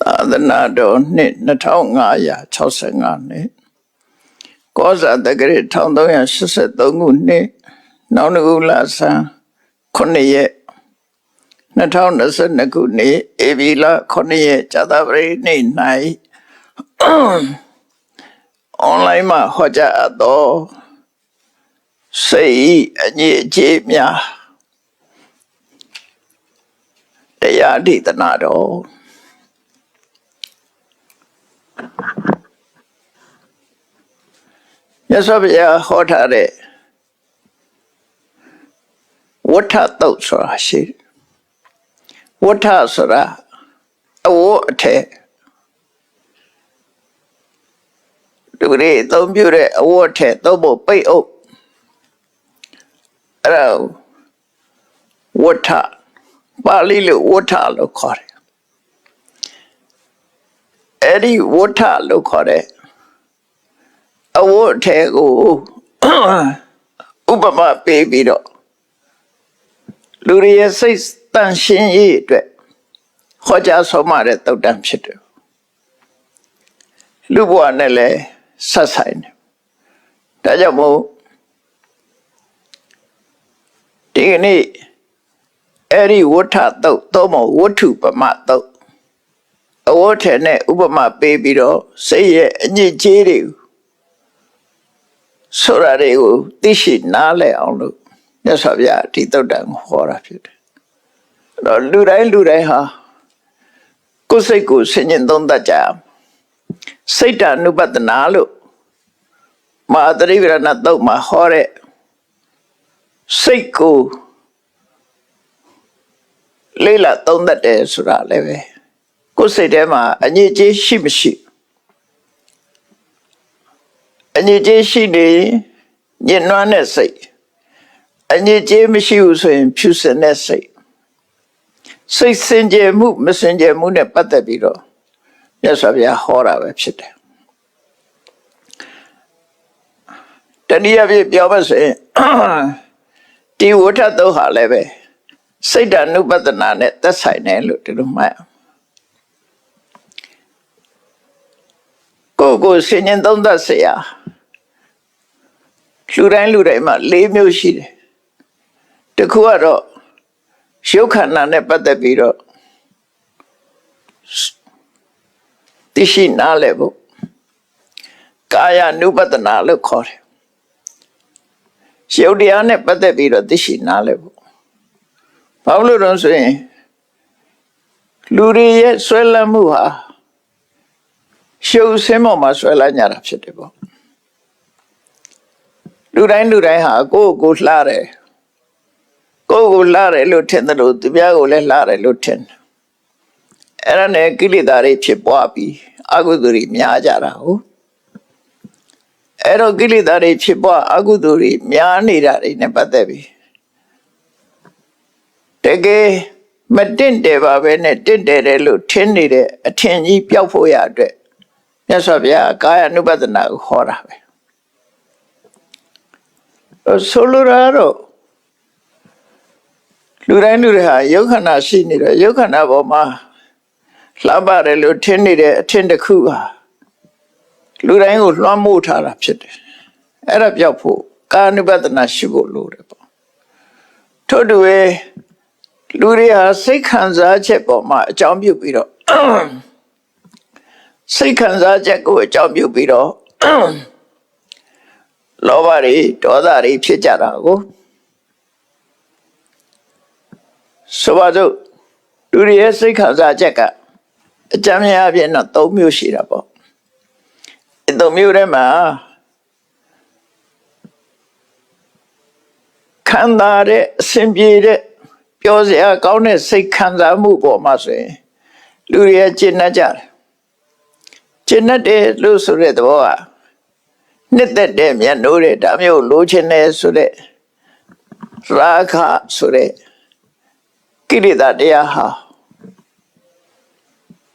သာသနာတော်နှစ်2565နှစ်ကောဇာတက္ကရာ1383ခုနှစ်နောင်နဂုလဆန်း9ရက်2022ခုနှစ်ဧပြီလ9ရက်ဇာတပရိနေ့၌အွန်လိုင်းမှာဟောကြားအပ်သောစိတ်အညစ်အကြေးများတရားဒေသနာတော်မြတ်စွာဘုရားဟောထားတဲ့ဝဋ္ဌတုတ်ဆိုတာရှိတယ်ဝဋ္ဌဆိုတာအဝတ်အထည်သူတွေအသုံးပြုတဲ့အဝတ်အထည်သုံးဖို့ပိတ်အုပ်အဲ့ဒါဝဋ္ဌပါဠိလိုဝဋ္ဌလို့ခေါ်တယ်အဲ့ဒီဝဋ္ဌလို့ခေါ်တဲ့အဝတ်အထည်ကိုဥပမာပေးပြီးတော့လူတွေရဲ့စိတ်တန်ရှင်းရေးအတွက်ဟောကြားဆုံးမတဲ့သုတ်တံဖြစ်တယ်လူဘဝနဲ့လည်းဆက်ဆိုင်တယ်ဒါကြောင့်မို့ဒီကနေ့အဲ့ဒီဝဋ္ဌသုတ်သုံးမဝဋ္ထုပမသုတ်အဝတ်ထည်နဲ့ဥပမာပေးပြီးတော့စိတ်ရဲ့အညစ်အကြေးတွေဆိုတာတွေကိုသိရှိနားလည်အောင်လို့မြတ်စွာဘုရားဒီသုတ်တံကိုဟောတာဖြစ်တယ်အဲ့တော့လူတိုင်းဟာကိုယ်စိတ်ကိုဆင်ញင်သုံးသပ်ကြအောင်စိတ်တ ानु ပတနာလို့မဟာသရိဝရဏသုတ်မှာဟောတဲ့စိတ်ကိုလေးလာသုံးသပ်တယ်ဆိုတာလည်းပဲကိုယ်စိတ်ထဲမှာအညစ်အကြေးရှိမရှိအညစ်အကြေးရှိနေညှဉ်းနှွမ်းတဲ့စိတ်အညစ်အကြေးမရှိဘူးဆိုရင်ဖြူစင်တဲ့စိတ်စင်ကြယ်မှုမစင်ကြယ်မှုနဲ့ပတ်သက်ပြီးတော့မြတ်စွာဘုရားဟောတာပဲဖြစ်တယ်တနည်းအားဖြင့်ပြောပါဆိုရင်ဒီဝဋ္ဌသုတ်ဟာလည်းပဲစိတ်တ ानु ပတနာနဲ့သက်ဆိုင်တယ်လို့ဒီလိုမှတ်ကိုဆင်ញင်သုံးသပ်เสียလူတိုင်းမှာ၄မျိုးရှိတယ်တစ်ခုကတော့ရုပ်ခန္ဓာနဲ့ပတ်သက်ပြီးတော့သိရှိနားလည်ဖို့ကာယ ानु ပတနာလို့ခေါ်တယ်ရုပ်တရားနဲ့ပတ်သက်ပြီးတော့သိရှိနားလည်ဖို့ဘာလို့လဲဆိုရင်လူတွေရဲ့ဆွဲလန်းမှုဟာရှုပ်ဆင်းပေါ်မှာဆွဲလန်းကြတာဖြစ်တယ်ပေါ့လူတိုင်းဟာကိုယ့်ကိုလှတယ်လို့ထင်တယ်လို့သူများကိုလည်းလှတယ်လို့ထင်တယ်အဲ့ဒါနဲ့ကိလေသာတွေဖြစ်ပွားပြီးအကုသိုလ်တွေများကြတာဟုတ်အဲ့တော့ကိလေသာတွေဖြစ်ပွားအကုသိုလ်တွေများနေတာတွေနဲ့ပတ်သက်ပြီးတကယ်မတင့်တယ်ပါပဲနဲ့တင့်တယ်လို့ထင်နေတဲ့အထင်ကြီးပျောက်ဖို့ရအတွက်မြတ်စွာဘုရားကာယ ानु ပတနာကိုဟောတာပဲဆိုလိုတာတော့လူတိုင်းဟာယုတ်ခန္ဓာရှိနေတယ်ယုတ်ခန္ဓာပေါ်မှာလှပတယ်လို့ထင်နေတဲ့အထင်တစ်ခုဟာလူတိုင်းကိုလွှမ်းမိုးထားတာဖြစ်တယ်အဲ့ဒါပြောက်ဖို့ကာယ ानु ပတနာရှိဖို့လိုတယ်ပေါ့ထို့တူပဲလူတွေဟာစိတ်ခံစားချက်ပေါ်မှာအကြောင်းပြုပြီးတော့စိတ်ခံစားချက်ကိုအကြောင်းပြုပြီးတော့လောဘတွေဒေါသတွေဖြစ်ကြတာကိုဆိုပါစို့လူတွေရဲ့စိတ်ခံစားချက်ကအကြမ်းများအဖြစ်တော့၃မျိုးရှိတာပေါ့ဒီ၃မျိုးထဲမှာခံစားတဲ့အစဉ်ပြေတဲ့ပြောစရာကောင်းတဲ့စိတ်ခံစားမှုပေါ်မှာဆိုရင်လူတွေရဲ့ကျင့်တတ်ကြတယ်ကျင့်တတ်တယ်လို့ဆိုတဲ့သဘောကနှစ်သက်တဲ့မျက်နှိုးတဲ့ဒါမျိုးလိုချင်တယ်ဆိုတဲ့ရာဂဆိုတဲ့ကိလေသာတရားဟာ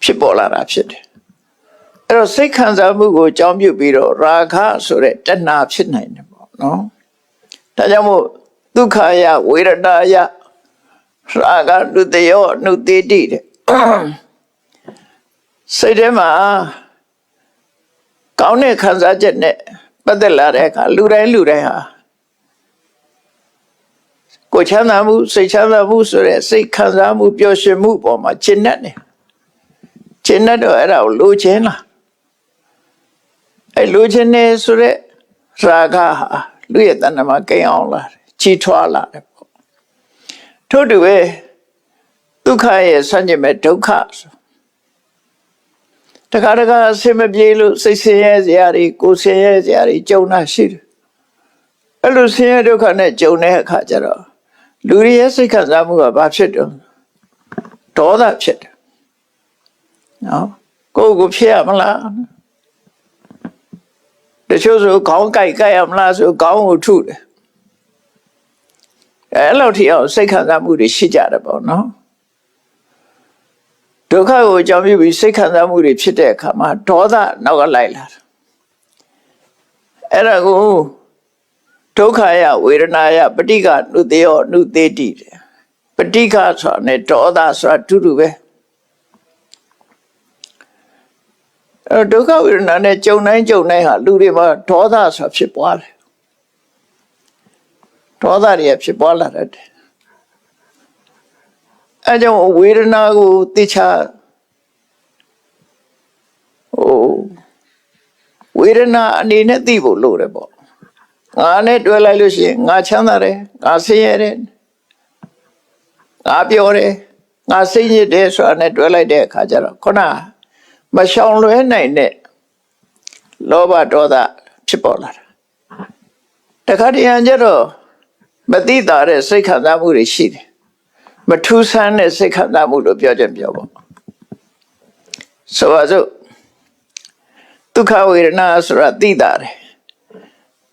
ဖြစ်ပေါ်လာတာဖြစ်တယ်အဲ့တော့စိတ်ခံစားမှုကိုအကြောင်းပြုပြီးတော့ရာဂဆိုတဲ့တဏှာဖြစ်နိုင်တယ်ပေါ့နော်ဒါကြောင့်မို့ဒုက္ခယဝေဒနာယရာဂနုတယောနုတေတိတဲ့ စိတ်ထဲမှာကောင်းတဲ့ခံစားချက်နဲ့ပတ်သက်လာတဲ့အခါလူတိုင်းဟာကိုယ်ချမ်းသာမှုစိတ်ချမ်းသာမှုဆိုတဲ့စိတ်ခံစားမှုပျော်ရွှင်မှုပေါ်မှာကျင့်တတ်တယ်ကျင့်တတ်တော့အဲ့ဒါကိုလိုချင်လားအဲ့လိုချင်နေဆိုတဲ့ရာဂဟာလူရဲ့တဏ္ဍာမှာကိန်းအောင်လာတယ်ကြီးထွားလာတယ်ပေါ့ထို့တူပဲဒုက္ခရဲ့ဆန့်ကျင်မဲ့ဒုက္ခတခါအဆင်မပြေလို့စိတ်ဆင်းရဲစရာတွေကိုယ်ဆင်းရဲစရာတွေကြုံတာရှိတယ်အဲ့လိုဆင်းရဲဒုက္ခနဲ့ကြုံတဲ့အခါကျတော့လူရဲ့စိတ်ခံစားမှုကဘာဖြစ်တော့ဒေါသဖြစ်တယ်နော်ကိုဖြစ်ရမလားတချို့ဆိုခေါင်းကိုက်ရမလားဆိုခေါင်းကိုထုတယ်အဲ့လိုထိအောင်စိတ်ခံစားမှုတွေရှိကြတယ်ပေါ့နော်ဒုက္ခကိုအကြောင်းပြုပြီးစိတ်ခံစားမှုတွေဖြစ်တဲ့အခါမှာဒေါသနောက်ကလိုက်လာတယ်အဲ့ဒါကိုဒုက္ခယဝေဒနာယပဋိက္ခနုတေယောနုတေတိပဋိက္ခဆိုတာနဲ့ဒေါသဆိုတာတူတူပဲဒုက္ခဝေဒနာနဲ့ကြုံတိုင်းဟာလူတွေမှာဒေါသဆိုတာဖြစ်ပွားတယ်ဒေါသတွေဖြစ်ပွားလာတယ်အဲကြောင့်ဝေဒနာကိုသိချဝေဒနာအနေနဲ့သိဖို့လိုတယ်ပေါ့ငါနဲ့တွေ့လိုက်လို့ရှိရင်ငါချမ်းသာတယ်ငါဆင်းရဲတယ်ငါပျော်တယ်ငါစိတ်ညစ်တယ်ဆိုတာနဲ့တွေ့လိုက်တဲ့အခါကျတော့ခုနမရှောင်လွဲနိုင်တဲ့လောဘဒေါသဖြစ်ပေါ်လာတာတခါတည်းကျတော့မသိတာတဲ့စိတ်ခံစားမှုတွေရှိတယ်မထူးဆန်းတဲ့စိတ်ခံစားမှုလို့ပြောချက်ပြောပေါ့ဆိုပါစို့ဒုက္ခဝေဒနာဆိုတာသိတာတယ်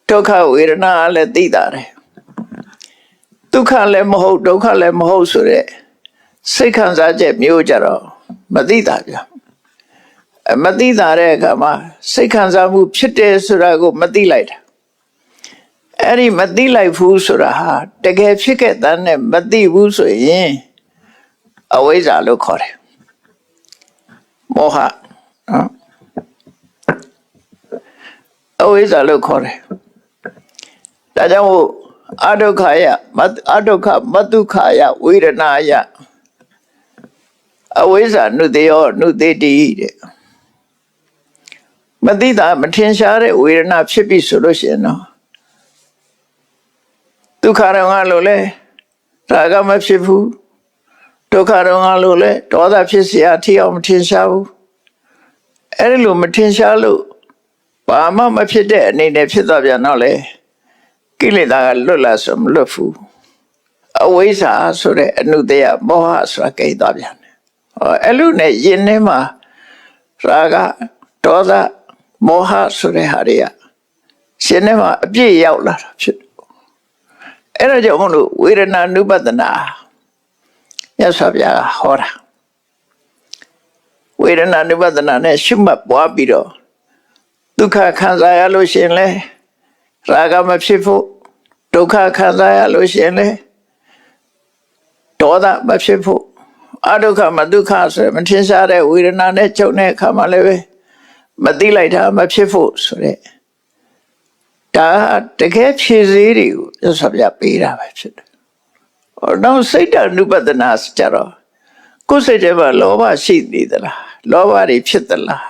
ဒုက္ခဝေဒနာလည်းသိတာတယ်ဒုက္ခလည်းမဟုတ်ဒုက္ခလည်းမဟုတ်ဆိုတဲ့စိတ်ခံစားချက်မျိုးကြတော့မသိတာဗျမသိတာတဲ့အခါမှာစိတ်ခံစားမှုဖြစ်တယ်ဆိုတာကိုမသိလိုက်တာအဲ့ဒီမသိလိုက်ဘူးဆိုတာဟာတကယ်ဖြစ်ခဲ့တဲ့နဲ့မသိဘူးဆိုရင်အဝိဇ္ဇာလို့ခေါ်တယ်မောဟနော်အဝိဇ္ဇာလို့ခေါ်တယ်ဒါကြောင့်အဒုက္ခယမဒုက္ခယဝေဒနာယအဝိဇ္ဇာနုတေယောနုတေတိတဲ့မသိတာမထင်ရှားတဲ့ဝေဒနာဖြစ်ပြီဆိုလို့ရှိရင်တော့ဒုက္ခရောလို့လဲရာဂမဖြစ်ဘူးဒုက္ခရောလို့လဲဒေါသဖြစ်เสียအထီအောင်မထင်ရှားဘူးအဲ့ဒီလိုမထင်ရှားလို့ဘာမှမဖြစ်တဲ့အနေနဲ့ဖြစ်သွားပြန်တော့လေကိလေသာကလွတ်လာဆိုမလွတ်ဘူးအဝိဇ္ဇာဆိုတဲ့အနုတ္တယမောဟဆိုတာကိန်းသွားပြန်တယ်အဲ့လိုနဲ့ယင်ထဲမှာရာဂဒေါသမောဟဆိုတဲ့ဟာတွေကရှင်ထဲမှာအပြည့်ရောက်လာတာဖြစ်တယ်အဲ့ဒါကြောင့်မလို့ဝေဒနာနုပဒနာမြတ်စွာဘုရားဟောတာဝေဒနာနုပဒနာနဲ့ရှုမှတ်ပွားပြီးတော့ဒုက္ခခံစားရလို့ရှိရင်လဲရာဂမဖြစ်ဖို့ဒုက္ခခံစားရလို့ရှိရင်လဲဒေါသမဖြစ်ဖို့အဒုက္ခမဒုက္ခဆိုမထင်ရှားတဲ့ဝေဒနာနဲ့ကြုံတဲ့အခါမှာလည်းပဲမသိလိုက်တာမဖြစ်ဖို့ဆိုတဲ့ဒါတကယ်ဖြည့်စည်းတွေကိုရသော်ပြပေးတာပဲဖြစ်တယ်။တော့စိတ်တ ानु ပဒနာကြတော့ကိုယ်စိတ်ထဲမှာလောဘရှိနေသလားလောဘတွေဖြစ်သလား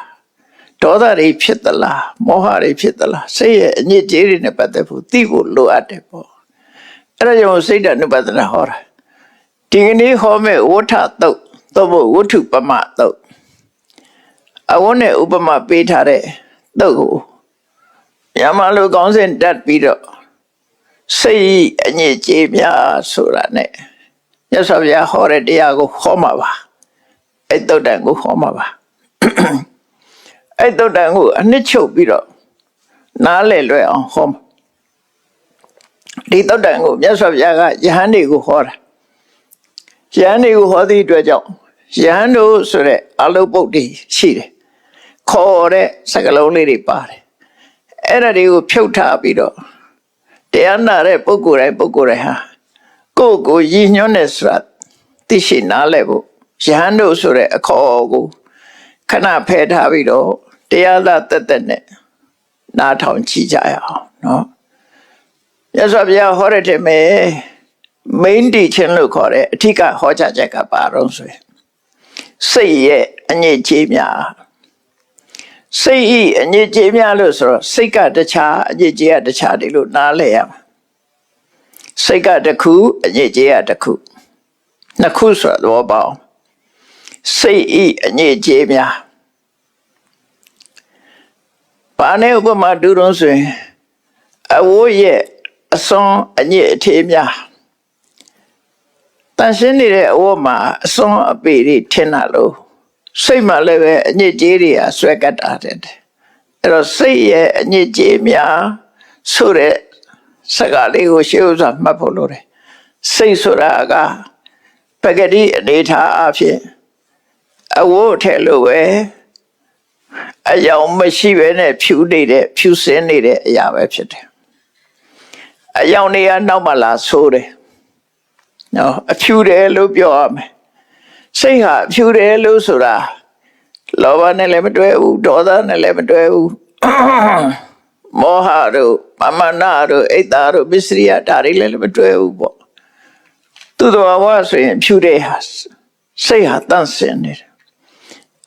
ဒေါသတွေဖြစ်သလားမောဟတွေဖြစ်သလားစိတ်ရဲ့အညစ်အကြေးတွေနဲ့ပတ်သက်ဖို့သိဖို့လိုအပ်တယ်ပေါ့။အဲ့ဒါကြောင့်စိတ်တ ानु ပဒနာဟောတာဒီကနေ့ဟောမဲ့ဝဋ္ထတုတ်သို့မဟုတ်ဝဋ္ထုပမတုတ်အဝန်းနဲ့ဥပမာပေးထားတဲ့တုတ်ကိုညမလိုကောင်းစဉ်တက်ပြီးတော့စိတ်အညစ်အကြေးများဆိုတာနဲ့မြတ်စွာဘုရားဟောတဲ့တရားကိုဟောမှာပါအဲ့တုတ်တန်ကိုဟောမှာပါအဲ့တုတ်တန်ကိုအနှစ်ချုပ်ပြီးတော့နားလည်လွယ်အောင်ဟောမှာဒီတုတ်တန်ကိုမြတ်စွာဘုရားကယဟန်တွေကိုဟောတာယဟန်တွေကိုဟောသည့်အတွက်ကြောင့်ယဟန်တို့ဆိုတဲ့အလုတ်ပုတ်တွေရှိတယ်ခေါ်တဲ့စကားလုံးလေးတွေပါတယ်အဲ့ဒါတွေကိုဖြုတ်ထားပြီးတော့တရားနာတဲ့ပုဂ္ဂိုလ်တိုင်းဟာကိုယ်ရည်ညွှန်းတဲ့ဆိုတာသိရှိနားလည်ဖို့ယဟန်တို့ဆိုတဲ့အခေါ်ကို ခဏဖယ်ထားပြီးတော့တရားသာတက်နဲ့နားထောင်ကြည့်ကြရအောင်နော်မြတ်စွာဘုရားဟောတဲ့ထဲမှာ main teaching လို့ခေါ်တဲ့အထူးဟောကြားချက်ကပါတော့ဆိုရင်စိတ်ရဲ့အညစ်အကြေးများစိတ်ဤအညစ်အကြေးများလို့ဆိုတော့စိတ်ကတခြားအညစ်အကြေးကတခြားတယ်လို့နားလည်ရမှာစိတ်ကတစ်ခုအညစ်အကြေးကတစ်ခုနှစ်ခုဆိုတော့ဘောပေါင်းစိတ်ဤအညစ်အကြေးများဘာနဲ့ဥပမာတူတော့ဆိုရင်အဝိုးရဲ့အစွန်အညစ်အကြေးများတန်ရှင်းနေတဲ့အဝတ်မှာအစွန်အပေတွေထင်တာလို့စိတ်မှလည်းပဲအညစ်အကြေးတွေဆွဲကတ်တာတဲ့အဲ့တော့စိတ်ရဲ့အညစ်အကြေးများဆိုတဲ့စကားလေးကိုရှေးဥစွာမှတ်ဖို့လိုတယ်စိတ်ဆိုတာကပဂတိအနေထားအဖြစ်အဝတ်ထဲလို့ပဲအယောင်မရှိပဲနဲ့ဖြူနေတဲ့ဖြူစင်းနေတဲ့အရာပဲဖြစ်တယ်အယောင်တွေကနောက်မှလာဆိုးတယ်နော်အဖြူတယ်လို့ပြောရမယ်စိတ်ဟာအဖြူတယ်လို့ဆိုတာလောဘနဲ့လည်းမတွဲဘူးဒေါသနဲ့လည်းမတွဲဘူးမောဟတို့မမနာတို့အိတ်တာတို့ပစ္စရိယဒါတွေလည်းမတွဲဘူးပေါ့သူတော်ဘာဆိုရင်ဖြူတယ်ဟာစိတ်ဟာတန့်စင်နေတယ်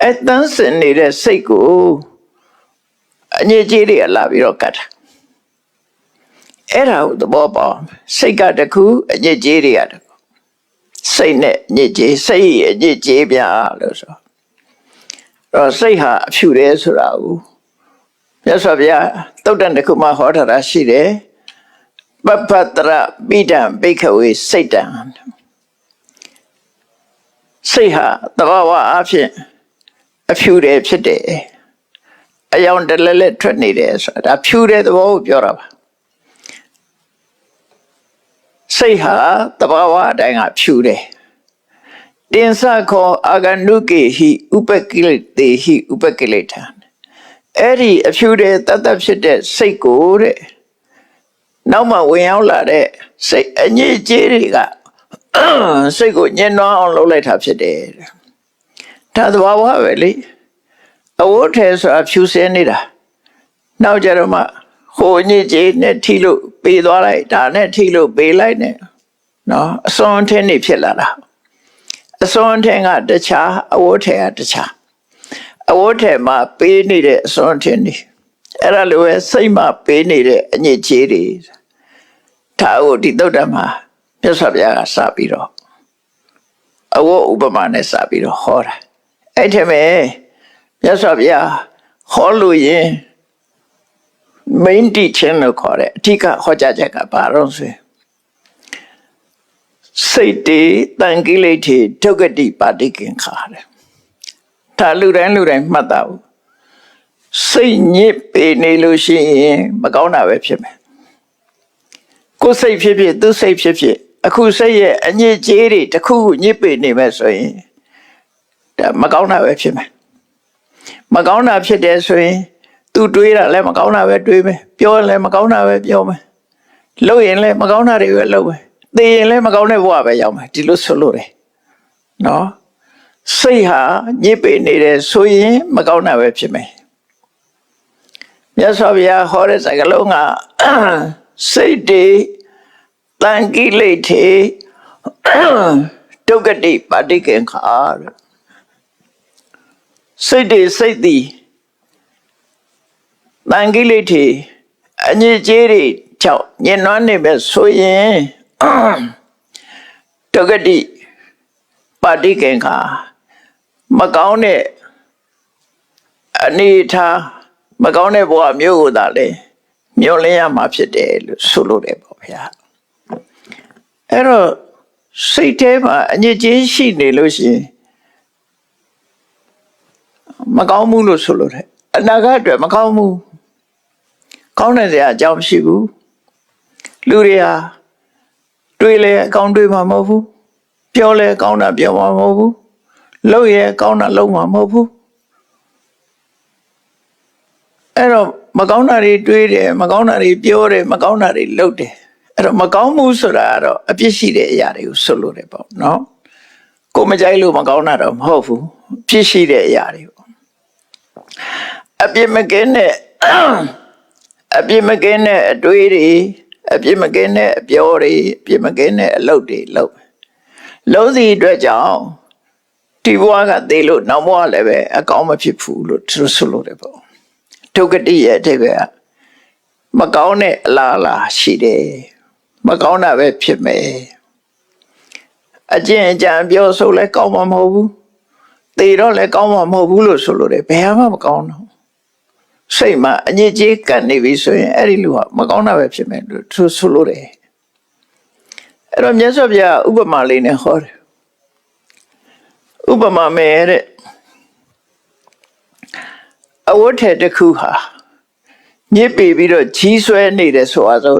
အဲတန့်စင်နေတဲ့စိတ်ကိုအညစ်အကြေးတွေလာပြီးတော့ကတ်တာအဲ့ဒါကိုသဘောပေါက်စိတ်ကတခုအညစ်အကြေးတွေကတခုစိတ်နဲ့အညစ်အကြေးစိတ်အညစ်အကြေးပြလို့ဆိုတော့စိတ်ဟာအဖြူတယ်ဆိုတာကိုမြတ်စွာဘုရားသုတ်တန်တစ်ခုမှဟောထားတာရှိတယ်ပပ္ပတရပိဒံဘိက္ခဝေစိတ်တံစိတ်ဟာသဘာဝအဖြစ်အဖြူတယ်ဖြစ်တယ်အယောင်တလဲလဲထွက်နေတယ်ဆိုတာဒါဖြူတဲ့သဘောကိုပြောတာပါစိတ်ဟာသဘာဝအတိုင်းကဖြူတယ်တင်္စခောအာဂနုကေဟိဥပကိလေတေဟိဥပကိလေထံအဲ့ဒီအဖြူတဲ့တတ်တတ်ဖြစ်တဲ့စိတ်ကိုတဲ့နောက်မှဝင်ရောက်လာတဲ့စိတ်အညစ်အကြေးတွေကစိတ်ကိုညှဉ်းနှွမ်းအောင်လုပ်လိုက်တာဖြစ်တယ်ဒါသဘာဝပဲလေအဝတ်ထဲဆိုတာဖြူစင်းနေတာနောက်ကြတော့မှဟိုညစ်ကြေးနဲ့ထိလို့ပေးသွားလိုက်ဒါနဲ့ထိလို့ပေးလိုက်နဲ့နော်အစွန်ထင်းနေဖြစ်လာတာအစွန်ထင်းကတခြားအဝတ်ထဲကတခြားအဝတ်ထဲမှာပေးနေတဲ့အစွန်ထင်းနေအဲ့ဒါလိုပဲစိတ်မှာပေးနေတဲ့အညစ်အကြေးတွေဒါကိုဒီသုတ်တံမှာမြတ်စွာဘုရားကစပြီးတော့အဝတ်ဥပမာနဲ့စပြီးတော့ဟောတာအဲ့ထဲမှာမြတ်စွာဘုရားဟောလို့ရင် main teaching လို့ခေါ်တဲ့အဓိကဟောကြားချက်ကဘာလို့ဆိုစိတ်တေတန်ကိလေထေဒုက္ခတိပါတိကင်္ခာတဲ့ဒါလူတိုင်းမှတ်တာဘူးစိတ်ညစ်ပေနေလို့ရှိရင်မကောင်းတာပဲဖြစ်မယ်ကိုယ်စိတ်ဖြစ်ဖြစ်သူစိတ်ဖြစ်ဖြစ်အခုစိတ်ရဲ့အညစ်အကြေးတွေတစ်ခုခုညစ်ပေနေမဲ့ဆိုရင်ဒါမကောင်းတာပဲဖြစ်မယ်မကောင်းတာဖြစ်တယ်ဆိုရင်သူတွေးတာလည်းမကောင်းတာပဲတွေးမယ်ပြောရင်လည်းမကောင်းတာပဲပြောမယ်လုပ်ရင်လည်းမကောင်းတာတွေပဲလုပ်မယ်သိရင်လည်းမကောင်းတဲ့ဘဝပဲရောက်မယ်ဒီလိုဆိုလို့တယ်နော်စိတ်ဟာညစ်ပေနေတယ်ဆိုရင်မကောင်းတာပဲဖြစ်မယ်မြတ်စွာဘုရားဟောတဲ့စကားလုံးကစိတ်တေတန်ကိလေထေဒုက္ခတိပါတိကင်္ခာစိတ်တေစိတ်သည်တန်ကိလေထေအညစ်အကြေးတွေကြောင့်ညှဉ်းနှွမ်းနေမဲ့ဆိုရင်ဒုက္ခတိပါတိကင်္ခာမကောင်းတဲ့အနေထားမကောင်းတဲ့ဘဝမျိုးကိုသာလေမျောလင်းရမှာဖြစ်တယ်လို့ဆိုလို့တယ်ပေါ့ဗျာအဲ့တော့စိတ်ထဲမှာအညစ်အကြေးရှိနေလို့ရှိရင်မကောင်းဘူးလို့ဆိုလို့တယ်အနာဂတ်အတွက်မကောင်းဘူးကောင်းတဲ့စရာအကြောင်းမရှိဘူးလူတွေဟာတွေးလဲအကောင်းတွေးမှာမဟုတ်ဘူးပြောလဲကောင်းတာပြောမှာမဟုတ်ဘူးလုပ်ရဲကောင်းတာလုပ်မှာမဟုတ်ဘူးအဲ့တော့မကောင်းတာတွေတွေးတယ်မကောင်းတာတွေပြောတယ်မကောင်းတာတွေလုပ်တယ်အဲ့တော့မကောင်းမှုဆိုတာကတော့အပြစ်ရှိတဲ့အရာတွေကိုဆိုလို့တယ်ပေါ့နော်ကိုမကြိုက်လို့မကောင်းတာတော့မဟုတ်ဘူးဖြစ်ရှိတဲ့အရာတွေပေါ့ အပြစ်မကင်းတဲ့အပြစ်မကင်းတဲ့အတွေးတွေအပြစ်မကင်းတဲ့အပြောတွေအပြစ်မကင်းတဲ့အလုပ်တွေလုပ်စီအတွက်ကြောင့်ဒီဘဝကသေလို့နောက်ဘဝလည်းပဲအကောင်းမဖြစ်ဘူးလို့သူဆိုလို့တယ်ပေါ့ဒုက္ခတိရဲ့အဓိပ္ပာယ်မကောင်းတဲ့အလားအလာရှိတယ်မကောင်းတာပဲဖြစ်မယ်အကျင့်အကြံပြောဆိုလဲကောင်းမှာမဟုတ်ဘူးသေတော့လည်းကောင်းမှာမဟုတ်ဘူးလို့ဆိုလို့တယ်ဘယ်မှမကောင်းတော့စိတ်မှာအညစ်အကြေးကပ်နေပြီဆိုရင်အဲ့ဒီလူကမကောင်းတာပဲဖြစ်မယ်လို့သူဆိုလို့တယ်အဲ့တော့မြတ်စွာဘုရားဥပမာလေးနဲ့ဟောတယ်ဥပမာမဲ့တဲ့အဝတ်ထည်တစ်ခုဟာညစ်ပေပြီးတော့ကြီးဆွဲနေတယ်ဆိုအားဆို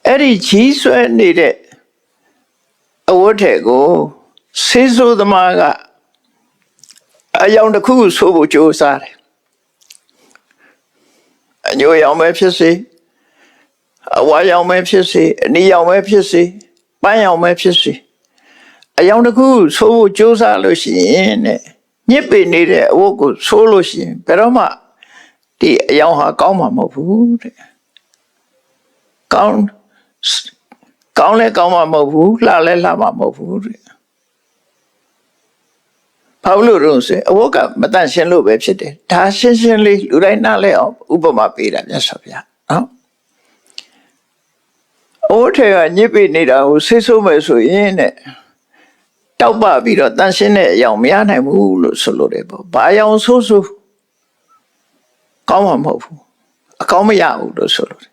အဲ့ဒီကြီးဆွဲနေတဲ့အဝတ်ထည်ကိုဆေးဆိုးသမားကအယောင်တစ်ခုဆိုဖို့ကြိုးစားတယ်အညိုရောင်ပဲဖြစ်စေအဝါရောင်ပဲဖြစ်စေအနီရောင်ပဲဖြစ်စေပန်းရောင်ပဲဖြစ်စေအယောင်တစ်ခုဆိုဖို့ကြိုးစားလို့ရှိရင်တဲ့ညစ်ပေနေတဲ့အဝတ်ကိုဆိုးလို့ရှိရင်ဘယ်တော့မှဒီအယောင်ဟာကောင်းမှာမဟုတ်ဘူးတဲ့ကောင်းလဲကောင်းမှာမဟုတ်ဘူးလှလဲလှမှာမဟုတ်ဘူးတဲ့ဘာလို့လဲဆိုအဝတ်ကမတန့်ရှင်းလို့ပဲဖြစ်တယ်ဒါရှင်းရှင်းလေးလူတိုင်းနားလဲအောင်ဥပမာပေးတာမြတ်စွာဘုရားနော်အဝတ်ထဲကညစ်ပေနေတာကိုဆေးဆိုးမယ်ဆိုရင်တဲ့တောက်ပပြီးတော့တန့်ရှင်းတဲ့အယောင်မရနိုင်ဘူးလို့ဆိုလို့တယ်ပေါ့ဘာအယောင်ဆိုးကောင်းမှာမဟုတ်ဘူးအကောင်းမရဘူးလို့ဆိုလို့တယ်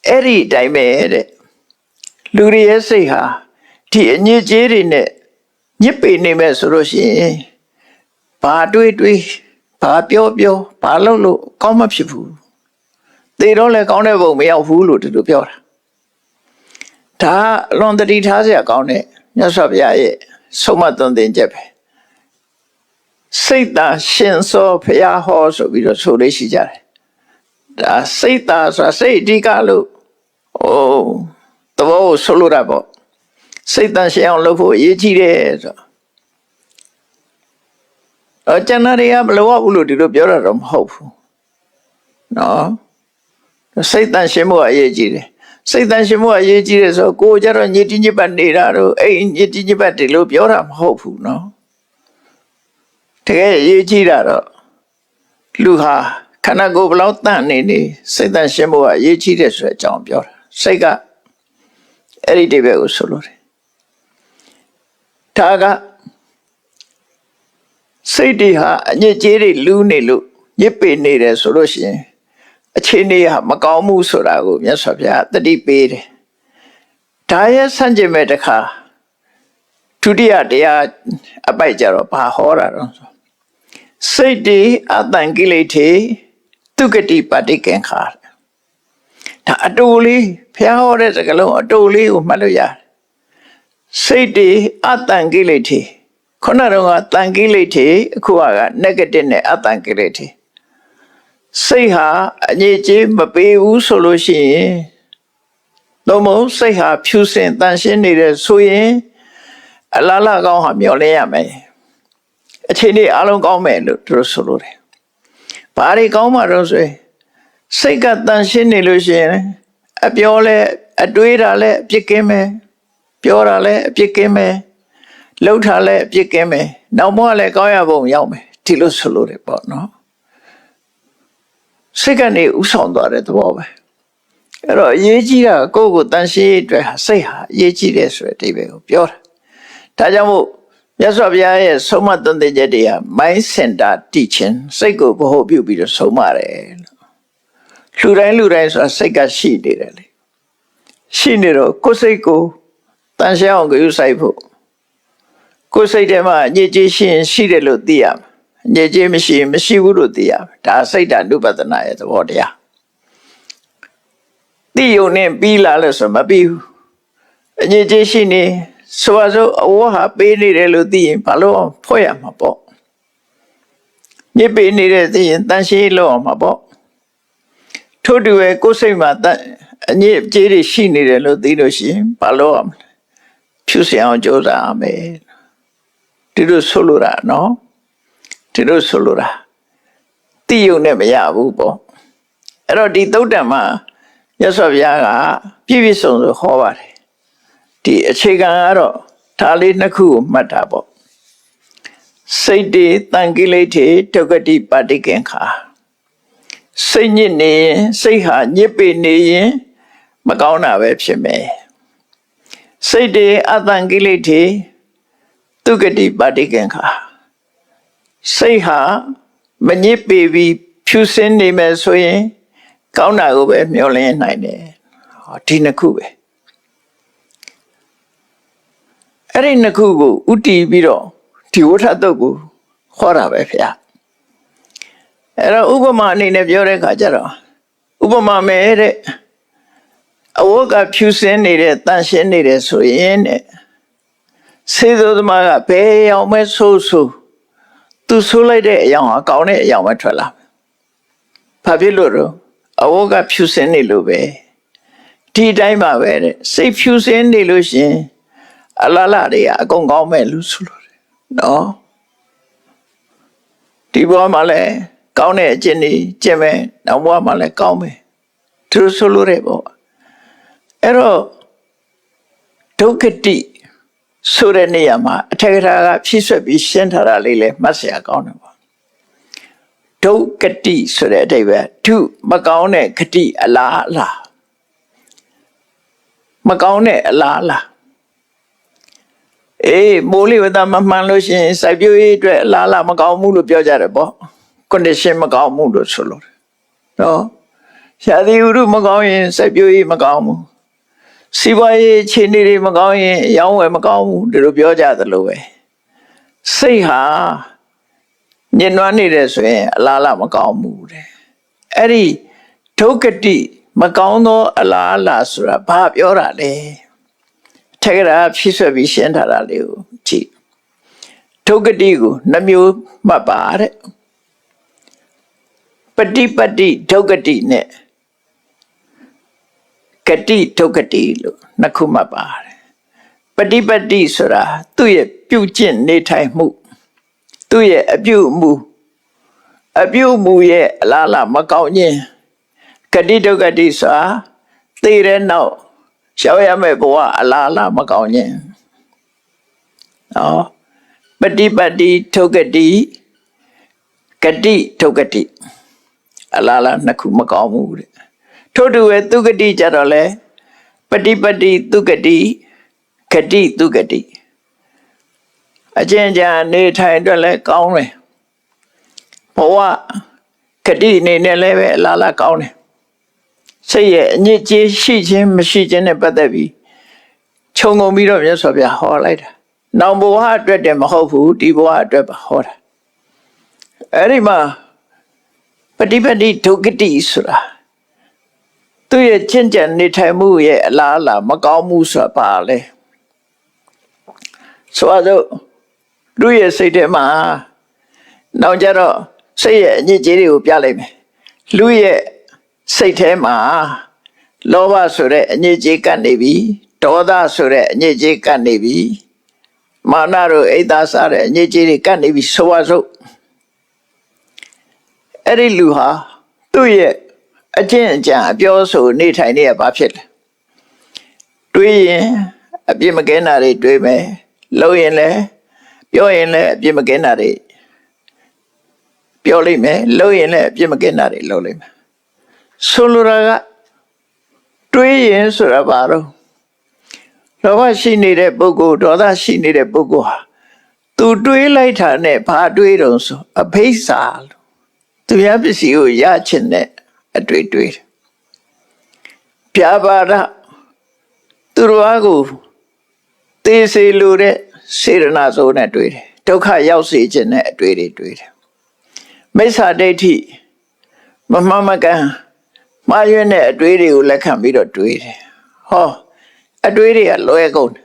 အဲ့ဒီအတိုင်းပဲတဲ့လူတွေရဲ့စိတ်ဟာဒီအညစ်အကြေးတွေနဲ့ညစ်ပေနေမဲ့ဆိုလို့ရှိရင်ဘာတွေးဘာပြောဘာလုပ်ကောင်းမဖြစ်ဘူးသေတော့လည်းကောင်းတဲ့ဘုံမရောက်ဘူးလို့သူတို့ပြောတာဒါအလွန်တတိထားစရာကောင်းတဲ့မြတ်စွာဘုရားရဲ့ဆုံးမသွန်သင်ချက်ပဲစိတ်သာရှင်စောဘုရားဟောဆိုပြီးတော့ဆိုလေးရှိကြတယ်ဒါစိတ်သာဆိုတာစိတ်အဓိကလို့သဘောကိုဆိုလိုတာပေါ့စိတ်တန်ရှင်းအောင်လုပ်ဖို့အရေးကြီးတယ်ဆိုတော့ကျန်တဲ့တွေကမလိုအပ်ဘူးလို့ဒီလိုပြောတာတော့မဟုတ်ဘူးနော်စိတ်တန်ရှင်းဖို့အရေးကြီးတယ်စိတ်တန်ရှင်းဖို့အရေးကြီးတယ်ဆိုကိုယ်ကြတော့ညစ်တိညစ်ပတ်နေတာတော့အဲ့ညစ်တိညစ်ပတ်တယ်လို့ပြောတာမဟုတ်ဘူးနော်တကယ်အရေးကြီးတာတော့လူဟာခန္ဓာကိုယ်ဘလောက်တန့်နေစိတ်တန်ရှင်းဖို့အရေးကြီးတယ်ဆိုတဲ့အကြောင်းပြောတာစိတ်ကအဲ့ဒီတိဘက်ကိုဆိုလို့တယ်ဒါကစိတ်တွေဟာအညစ်အကြေးတွေလူးနေလို့ညစ်ပေနေတယ်ဆိုလို့ရှိရင်အခြေအနေဟာမကောင်းမှုဆိုတာကိုမြတ်စွာဘုရားသတိပေးတယ်ဒါရဲ့ဆန့်ကျင်မဲ့တစ်ခါဒုတိယတရားအပိုက်ကြတော့ဘာဟောတာတော့စိတ်တွေအတန်ကိလေထေသူကတိပတိကံခါဒါအတူလေးဘုရားဟောတဲ့စကားလုံးအတူလေးကိုမှတ်လို့ရတယ်စိတ်တွေအတန်ကိလေထေခုနကတော့တန်ကိလေထေအခုက negative နဲ့အတန်ကိလေထေစိတ်ဟာအငြိအကျေးမပေးဘူးဆိုလို့ရှိရင်တော့မဟုတ်စိတ်ဟာဖြူစင်တန်ရှင်းနေတယ်ဆိုရင်အလားလားကောင်းဟာမျှော်လင့်ရမယ်အခြေအနေအလုံးကောင်းမယ်လို့သူတို့ဆိုလို့တယ်ဘာတွေကောင်းမှတော့ဆိုရင်စိတ်ကတန်ရှင်းနေလို့ရှိရင်အပြောလဲအတွေးတာလဲအပြစ်ကင်းမယ်ပြောတာလဲအပြစ်ကင်းမယ်လှုပ်တာလဲအပြစ်ကင်းမယ်နောက်မှလည်းကောင်းရပုံရောက်မယ်ဒီလိုဆိုလို့တယ်ပေါ့နော်စိတ်ကနေဥဆောင်သွားတဲ့သဘောပဲအဲ့တော့အရေးကြီးတာကိုယ့်ကိုတန်ရှင်းအတွက်စိတ်ဟာအရေးကြီးတယ်ဆိုတဲ့အဓိပ္ပာယ်ကိုပြောတာဒါကြောင့်မို့မြတ်စွာဘုရားရဲ့ဆုံးမသွန်သင်ချက်တွေက mind center teaching စိတ်ကိုဗဟိုပြုပြီးတော့ဆုံးမတယ်လူတိုင်းဆိုတာစိတ်ကရှိနေတယ်လေရှိနေတော့ကိုယ်စိတ်ကိုတန်ရှင်းအောင်ယူဆိုင်ဖို့ကိုယ်စိတ်ထဲမှာညစ်ကြေးရှိတယ်လို့သိရမယ်ညစ်ကြေးမရှိဘူးလို့သိရမယ်ဒါစိတ်ဓာတ်နုပဒနာရဲ့သဘောတရားသိယုံနဲ့ပြီးလာလို့ဆိုမပြီးဘူးအညစ်ကြေးရှိနေဆိုပါစို့အဝတ်ဟာပေးနေတယ်လို့သိရင်ဘာလို့ဖွဲ့ရမှာပေါ့ညစ်ပေးနေတဲ့သိရင်တန်ရှင်းလို့အောင်မှာပေါ့ထို့တူပဲကိုယ်စိတ်မှာအညစ်အကြေးတွေရှိနေတယ်လို့သိလို့ရှိရင်ဘာလို့အောင်ဖြူစင်အောင်ကြိုးစားရမယ်ဒီလိုဆိုလိုတာနော်ဒ ဒီလိုဆိုလိုတာတိယုံနဲ့မရဘူးပေါ့အဲ့တော့ဒီသုတ်တံမှာမြတ်စွာဘုရားကပြည့်ပြည့်စုံစုံဟောပါတယ်ဒီအခြေခံကတော့ဒါလေးနှစ်ခုကိုမှတ်တာပေါ့စိတ်တေတန်ကိလေထေဒုက္ခတိပါတိကင်္ခာစိတ်ညစ်နေရင်စိတ်ဟာညစ်ပေနေရင်မကောင်းတာပဲဖြစ်မယ်စိတ်တေအတန်ကိလေထေဒုက္ခတိပါတိကင်္ခာစိတ်ဟာမညစ်ပေပြီးဖြူစင်းနေမယ်ဆိုရင်ကောင်းတာကိုပဲမျှော်လင့်နိုင်တယ်ဒီနှစ်ခုပဲအဲ့ဒီနှစ်ခုကိုဥတည်ပြီးတော့ဒီဝဋ္ဌတုတ်ကိုဟောတာပဲဖေ။အဲ့တော့ဥပမာအနေနဲ့ပြောတဲ့အခါကျတော့ဥပမာမဲ့တဲ့အဝတ်ကဖြူစင်းနေတဲ့တန်ရှင်းနေတယ်ဆိုရင်တဲ့စေသောသမားကဘယ်အောင်မဲ့ဆိုးဆိုးသူဆိုးလိုက်တဲ့အယောင်ဟာကောင်းတဲ့အယောင်ပဲထွက်လာမယ်။ဘာဖြစ်လို့တော့အဝတ်ကဖြူစင်းနေလို့ပဲဒီတိုင်းပါပဲတဲ့စိတ်ဖြူစင်းနေလို့ရှင်အလားလားတွေကအကုန်ကောင်းမဲ့လူဆိုလို့နော်ဒီဘဝမှာလည်းကောင်းတဲ့အကျင့်တွေကျင့်မယ်နောက်ဘဝမှာလည်းကောင်းမယ်သူဆိုလို့ရတယ်ပေါ့အဲ့တော့ဒုက္ခတိဆိုတဲ့နေရာမှာအထက်ကထာကဖြည့်ဆွက်ပြီးရှင်းထားတာလေးလည်းမှတ်စရာကောင်းတယ်ပေါ့ဒုက္ခတိဆိုတဲ့အဓိပ္ပာယ်ဒုမကောင်းတဲ့ခတိအလားအလားမကောင်းတဲ့အလားအလားမိုးလေဝသမမှန်လို့ရှိရင်စိုက်ပျိုးရေးအတွက်အလားအလာမကောင်းဘူးလို့ပြောကြတယ်ပေါ့ condition မကောင်းဘူးလို့ဆိုလို့နော်ရှားသည်ဥရုမကောင်းရင်စိုက်ပျိုးရေးမကောင်းဘူးစီးပွားရေးအခြေအနေတွေမကောင်းရင်ရောင်းဝယ်မကောင်းဘူးဒီလိုပြောကြသလိုပဲစိတ်ဟာညှဉ်းနှွမ်းနေတယ်ဆိုရင်အလားအလာမကောင်းဘူးတဲ့အဲ့ဒီဒုက္ခတိမကောင်းသောအလားအလာဆိုတာဘာပြောတာလဲထက်ကရာဖြည့်ဆွက်ပြီးရှင်းထားတာလေးကိုကြည့်ဒုက္ခတိကိုနှမျိုးမှတ်ပါတဲ့ပฏิပတ်တိဒုက္ခတိနဲ့ဂတိဒုက္ခတိလို့နှစ်ခုမှတ်ပါတယ်ပฏิပတ်တိဆိုတာသူ့ရဲ့ပြုကျင့်နေထိုင်မှုသူ့ရဲ့အပြုအမူရဲ့အလားအလာမကောင်းခြင်းဂတိဒုက္ခတိဆိုတာသိတဲ့နောက်ရှောက်ရမယ့်ဘဝအလားအလာမကောင်းခြင်းနော်ပฏิပတ်တိဒုက္ခတိဂတိဒုက္ခတိအလားအလာနှစ်ခုမကောင်းဘူးတဲ့ထို့တူပဲသူဂတိကြတော့လေပฏิပတ်တိသူဂတိဂတိသူဂတိအကျဉ်းချနေထိုင်အတွက်လည်းကောင်းတယ်ဘဝဂတိအနေနဲ့လည်းပဲအလားအလာကောင်းတယ်စိတ်ရဲ့အညစ်အကြေးရှိခြင်းမရှိခြင်းနဲ့ပတ်သက်ပြီးခြုံငုံပြီးတော့မြတ်စွာဘုရားဟောလိုက်တာနောင်ဘဝအတွက်တည်းမဟုတ်ဘူးဒီဘဝအတွက်ပါဟောတာအဲ့ဒီမှာပฏิပတ်တိဒုက္ခတိဆိုတာသူ့ရဲ့ကျင့်ကြံနေထိုင်မှုရဲ့အလားအလာမကောင်းမှုဆိုတာပါလေဆိုတော့လူရဲ့စိတ်ထဲမှာနောက်ကြတော့စိတ်ရဲ့အညစ်အကြေးတွေကိုပြလိုက်မယ်လူရဲ့စိတ်ထဲမှာလောဘဆိုတဲ့အညစ်အကြေးကပ်နေပြီဒေါသဆိုတဲ့အညစ်အကြေးကပ်နေပြီမာနတို့အိတ်သားစားတဲ့အညစ်အကြေးတွေကပ်နေပြီဆိုပါစို့အဲ့ဒီလူဟာသူ့ရဲ့အကျင့်အကြံအပြောဆိုနေထိုင်နေရဘာဖြစ်လဲတွေးရင်အပြစ်မကင်းတာတွေတွေးမယ်လုပ်ရင်လည်းပြောရင်လည်းအပြစ်မကင်းတာတွေပြောလိမ့်မယ်လုပ်ရင်လည်းအပြစ်မကင်းတာတွေလုပ်လိမ့်မယ်ဆိုလိုတာကတွေးရင်ဆိုတာဘာလို့လောဘရှိနေတဲ့ပုဂ္ဂိုလ်ဒေါသရှိနေတဲ့ပုဂ္ဂိုလ်ဟာသူတွေးလိုက်တာနဲ့ဘာတွေးတုံးဆိုအဖိစ္ဆာလို့သူရပစ္စည်းကိုရချင်တဲ့အတွေ့တွေးတယ်ပြာပါဒသူတော်ကိုသေစေလိုတဲ့စေရနာစိုးနဲ့တွေ့တယ်ဒုက္ခရောက်စေခြင်းနဲ့အတွေ့တွေတွေ့တယ်မိစ္ဆာဒိဋ္ဌိမမှန်မကန်မှားယွင်းတဲ့အတွေ့တွေကိုလက်ခံပြီးတော့တွေ့တယ်ဟောအတွေ့တွေကလွဲကုန်တယ်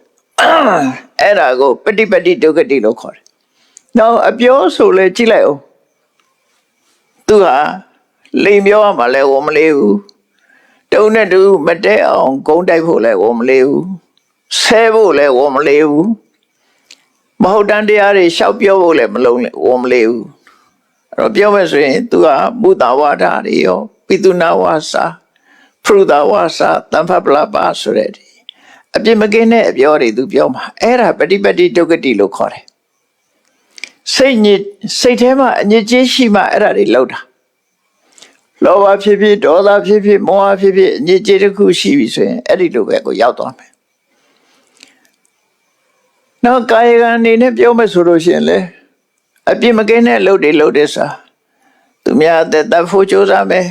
အဲ့ဒါကိုပฏิပတ်တိဒုက္ခတိလို့ခေါ်တယ်နောက်အပြောဆိုလဲကြည့်လိုက်အောင်သူဟာလိမ်ပြောရမှာလဲဝမလေးဘူးတုံးနဲ့တူမတဲအောင်ဂုံးတိုက်ဖို့လဲဝမလေးဘူးဆဲဖို့လဲဝမလေးဘူးမဟုတ်တန်တရားတွေရှောက်ပြောဖို့လဲမလုံးလဲဝမလေးဘူး တော့ပြောမယ်ဆိုရင်သူကမူတာဝါဒတွေရောပိတုနာဝါစာဖရုဒဝါစာတမ္ဖပလပါဆိုတဲ့အပြစ်မကင်းတဲ့အပြောတွေသူပြောမှာအဲ့ဒါပฏิပတ်တိဒုက္ခတိလို့ခေါ်တယ်စိတ်ထဲမှာအညစ်အကြေးရှိမှအဲ့ဒါတွေလောက်တာလောဘဖြစ်ဖြစ်ဒေါသဖြစ်ဖြစ်မောဟဖြစ်ဖြစ်အညစ်အကြေးတစ်ခုရှိပြီဆိုရင်အဲ့ဒီလိုပဲကိုရောက်သွားမယ်နောက်ကာယကံအနေနဲ့ပြောမယ်ဆိုလို့ရှိရင်လေအပြစ်မကင်းတဲ့အလုပ်တွေလုပ်တဲ့စာသူများအသက်သက်ဖို့ကြိုးစားမယ်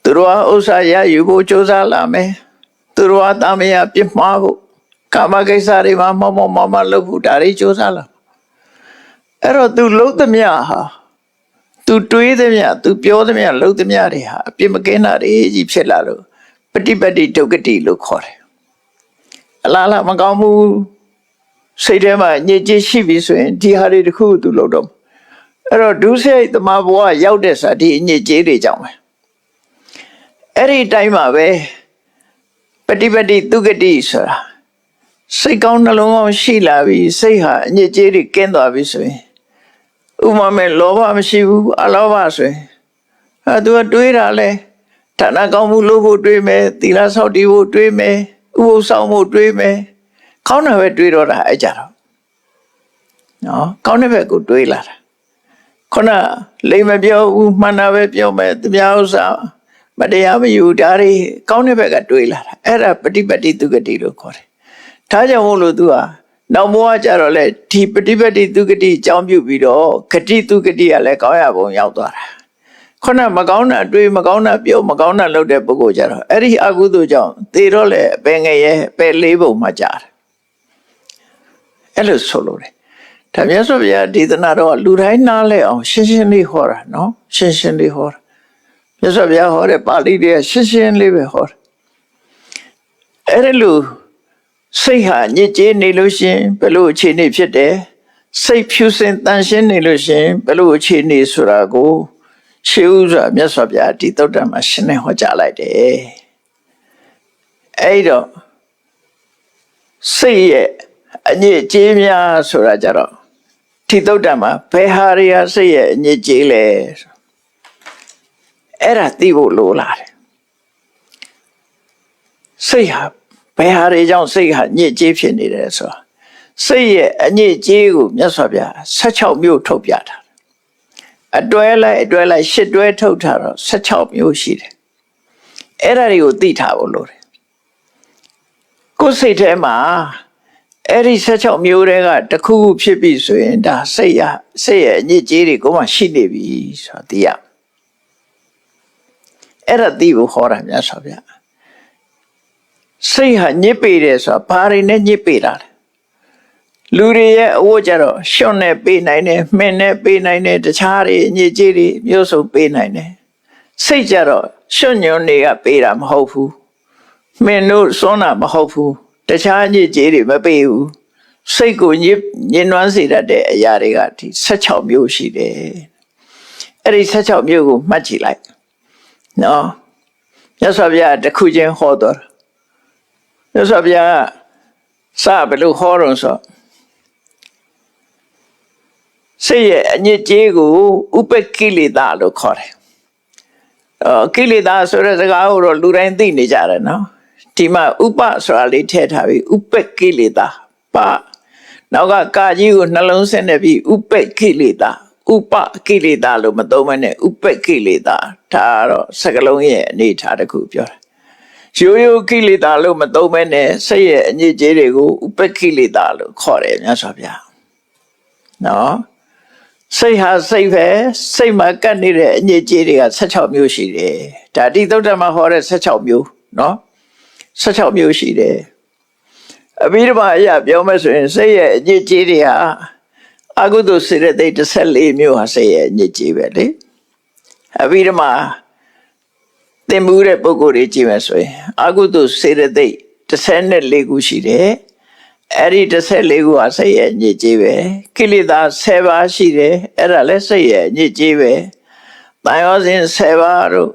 သူတို့ဥစ္စာရယူဖို့ကြိုးစားလာမယ်သူတို့ကတာမယပြစ်မှားဖို့ကာမကိစ္စတွေမှာမလုပ်ဖို့ဒါတွေကြိုးစားလာအဲ့တော့သူလှုပ်သမျှဟာသူတွေးသမျှသူပြောသမျှလှုပ်သမျှတွေဟာအပြစ်မကင်းတာတွေကြီးဖြစ်လာလို့ပฏิပတ်တိဒုက္ခတိလို့ခေါ်တယ်အလားလားမကောင်းဘူးစိတ်ထဲမှာညစ်ကြေးရှိပြီဆိုရင်ဒီဟာတွေတစ်ခုသူလှုပ်တော့အဲ့တော့ဒုစရိုက်တမဘဝရောက်တဲ့စာဒီအညစ်ကြေးတွေကြောင့်ပဲအဲ့ဒီတိုင်းမှာပဲပฏิပတ်တိဒုက္ခတိဆိုတာစိတ်ကောင်းနှလုံးကောင်းရှိလာပြီစိတ်ဟာအညစ်ကြေးတွေကင်းသွားပြီဆိုရင်ဥမာမဲ့လောဘမရှိဘူးအလောဘဆိုရင်သူကတွေးတာလဲဌာနကောင်းမှုလုပ်ဖို့တွေးမယ်သီလဆောက်တည်ဖို့တွေးမယ်ဥပုသ်ဆောင်ဖို့တွေးမယ်ကောင်းတယ်ပဲတွေးတော့တာအဲ့ကြတော့နော်ကောင်းတဲ့ဘက်ကိုတွေးလာတာခုနလိမ်မပြောဘူးမှန်တာပဲပြောမယ်သူများဥစ္စာမတရားမယူဒါတွေကောင်းတဲ့ဘက်ကတွေးလာတာအဲ့ဒါပฏิပတ်တိဒုက္ခတိလို့ခေါ်တယ်ဒါကြောင့်မို့လို့သူကနောက်ဘဝကျတော့လေဒီပฏิပတ်တိဒုက္ခတိအကြောင်းပြုပြီးတော့ဂတိဒုက္ခတိကလည်းကောင်းရပုံရောက်သွားတာခုနမကောင်းတာတွေးမကောင်းတာပြောမကောင်းတာလုပ်တဲ့ပုဂ္ဂိုလ်ကြတော့အဲ့ဒီအကုသိုလ်ကြောင့်သေတော့လေအပင်ငယ်ရဲ့ပဲလေးပုံမှာကြာတယ်အဲ့လိုဆိုလို့တယ်ဒါမြတ်စွာဘုရားဒေသနာတော့လူတိုင်းနားလဲအောင်ရှင်းရှင်းလေးဟောတာနော်ရှင်းရှင်းလေးဟောတာမြတ်စွာဘုရားဟောတဲ့ပါဠိတွေကရှင်းရှင်းလေးပဲဟောတာအဲ့ဒီလိုစိတ်ဟာညစ်ကြေးနေလို့ရှင်ဘယ်လိုအခြေအနေဖြစ်တယ်စိတ်ဖြူစင်တန်ရှင်းနေလို့ရှင်ဘယ်လိုအခြေအနေဆိုတာကိုရှေးဥစွာမြတ်စွာဘုရားဒီသုတ္တမှာရှင်းနေဟောကြားလိုက်တယ်အဲ့တော့စိတ်ရဲ့အညစ်အကြေးများဆိုတာကြတော့ဒီသုတ္တမှာဘယ်ဟာတွေဟာစိတ်ရဲ့အညစ်အကြေးလဲအဲ့ဒါသိဖို့လိုလာတယ်စိတ်ဟာဘယ်ဟာတွေကြောင့်စိတ်ဟာညစ်ကြေးဖြစ်နေတယ်ဆိုတာစိတ်ရဲ့အညစ်အကြေးကိုမြတ်စွာဘုရား16မျိုးထုတ်ပြထားတယ်အတွဲလိုက်ရှစ်တွဲထုတ်ထားတော့16မျိုးရှိတယ်အဲ့ဒါတွေကိုသိထားဖို့လိုတယ်ကိုယ်စိတ်ထဲမှာအဲ့ဒီ16မျိုးတွေကတစ်ခုခုဖြစ်ပြီဆိုရင်ဒါစိတ်ရဲ့အညစ်အကြေးတွေကိုမှရှိနေပြီဆိုတာသိရအဲ့ဒါသိဖို့ဟောတာမြတ်စွာဘုရားစိတ်ဟာညစ်ပေတယ်ဆိုတာဘာတွေနဲ့ညစ်ပေတာလဲလူတွေရဲ့အဝတ်ကြတော့ရှွန့်နဲ့ပေးနိုင်တယ်မှင်နဲ့ပေးနိုင်တယ်တခြားတွေညစ်ကြေးတွေမျိုးစုံပေးနိုင်တယ်စိတ်ကြတော့ရှွန့်ညွန့်တွေကပေးတာမဟုတ်ဘူးမှင်တို့စွန်းတာမဟုတ်ဘူးတခြားညစ်ကြေးတွေမပေးဘူးစိတ်ကိုညင်နွမ်းစေတတ်တဲ့အရာတွေကဒီ16မျိုးရှိတယ်အဲ့ဒီ16မျိုးကိုမှတ်ကြည့်လိုက်နော်မြတ်စွာဘုရားတစ်ခုချင်းဟောတော်မြတ်စွာဘုရားစဘယ်လိုဟောတော့ဆိုစိတ်ရဲ့အညစ်အကြေးကိုဥပ္ပကိလေသာလို့ခေါ်တယ်ကိလေသာဆိုတဲ့စကားကိုတော့လူတိုင်းသိနေကြတယ်နော်ဒီမှာဥပဆိုတာလေးထည့်ထားပြီးဥပ္ပကိလေသာပါနောက်ကကာကြီးကိုနှလုံးဆင်းနေပြီးဥပ္ပကိလေသာဥပကိလေသာလို့မသုံးမနဲ့ဥပ္ပကိလေသာဒါတော့စကလုံးရဲ့အနေထားတစ်ခုပြောတာရိုးကိလေသာလို့မသုံးမနဲ့စိတ်ရဲ့အညစ်အကြေးတွေကိုဥပ္ပကိလေသာလို့ခေါ်တယ်မြတ်စွာဘုရားနော်စိတ်ဟာစိတ်ပဲစိတ်မှာကပ်နေတဲ့အညစ်အကြေးတွေက16မျိုးရှိတယ်ဒါတိသုတ္တမှာဟောတဲ့16မျိုးနော်16မျိုးရှိတယ်အဘိဓမ္မာအရာပြောမယ်ဆိုရင်စိတ်ရဲ့အညစ်အကြေးတွေဟာအကုသိုလ်စေတသိက်14မျိုးဟာစိတ်ရဲ့အညစ်အကြေးပဲလေအဘိဓမ္မာသင်မှုတဲ့ပုဂ္ဂိုလ်တွေကြည့်မယ်ဆိုရင်အကုသိုလ်စေတသိက်14ခုရှိတယ်အဲ့ဒီ14ခုဟာစိတ်ရဲ့အညစ်အကြေးပဲကိလေသာ10ပါးရှိတယ်အဲ့ဒါလည်းစိတ်ရဲ့အညစ်အကြေးပဲတန်ရောစဉ်10ပါးတို့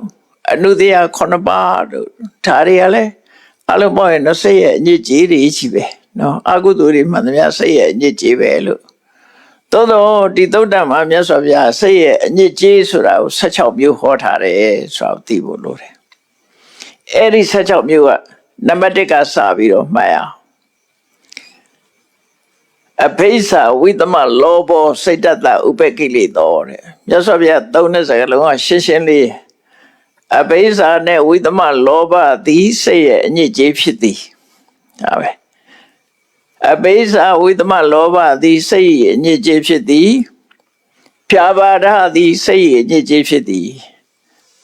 အနုတ္တယ9ပါးတို့ဒါတွေကလည်းအလုံးပေါင်းရင်စိတ်ရဲ့အညစ်အကြေးတွေရှိပဲနော်အကုသိုလ်တွေမှန်သမျှစိတ်ရဲ့အညစ်အကြေးပဲလို့ သို့တော့ဒီသုတ္တမှာမြတ်စွာဘုရားစိတ်ရဲ့အညစ်အကြေးဆိုတာကို16မျိုးဟောထားတယ်ဆိုတာသိဖို့လိုတယ်အဲ့ဒီ16မျိုးကနံပါတ်1ကစပြီးတော့မှတ်ရအောင်အဘိဇ္ဇဝိသမလောဘောစိတ်တတဥပကိလေသောတဲ့မြတ်စွာဘုရားသုံးတဲ့စကားလုံးကရှင်းရှင်းလေးအဘိဇ္ဇနဲ့ဝိသမလောဘသည်စိတ်ရဲ့အညစ်အကြေးဖြစ်သည်ဒါပဲအဘိဇ္ဇဝိသမလောဘသည်စိတ်ရဲ့အညစ်အကြေးဖြစ်သည်ဖြာပါဒသည်စိတ်ရဲ့အညစ်အကြေးဖြစ်သည်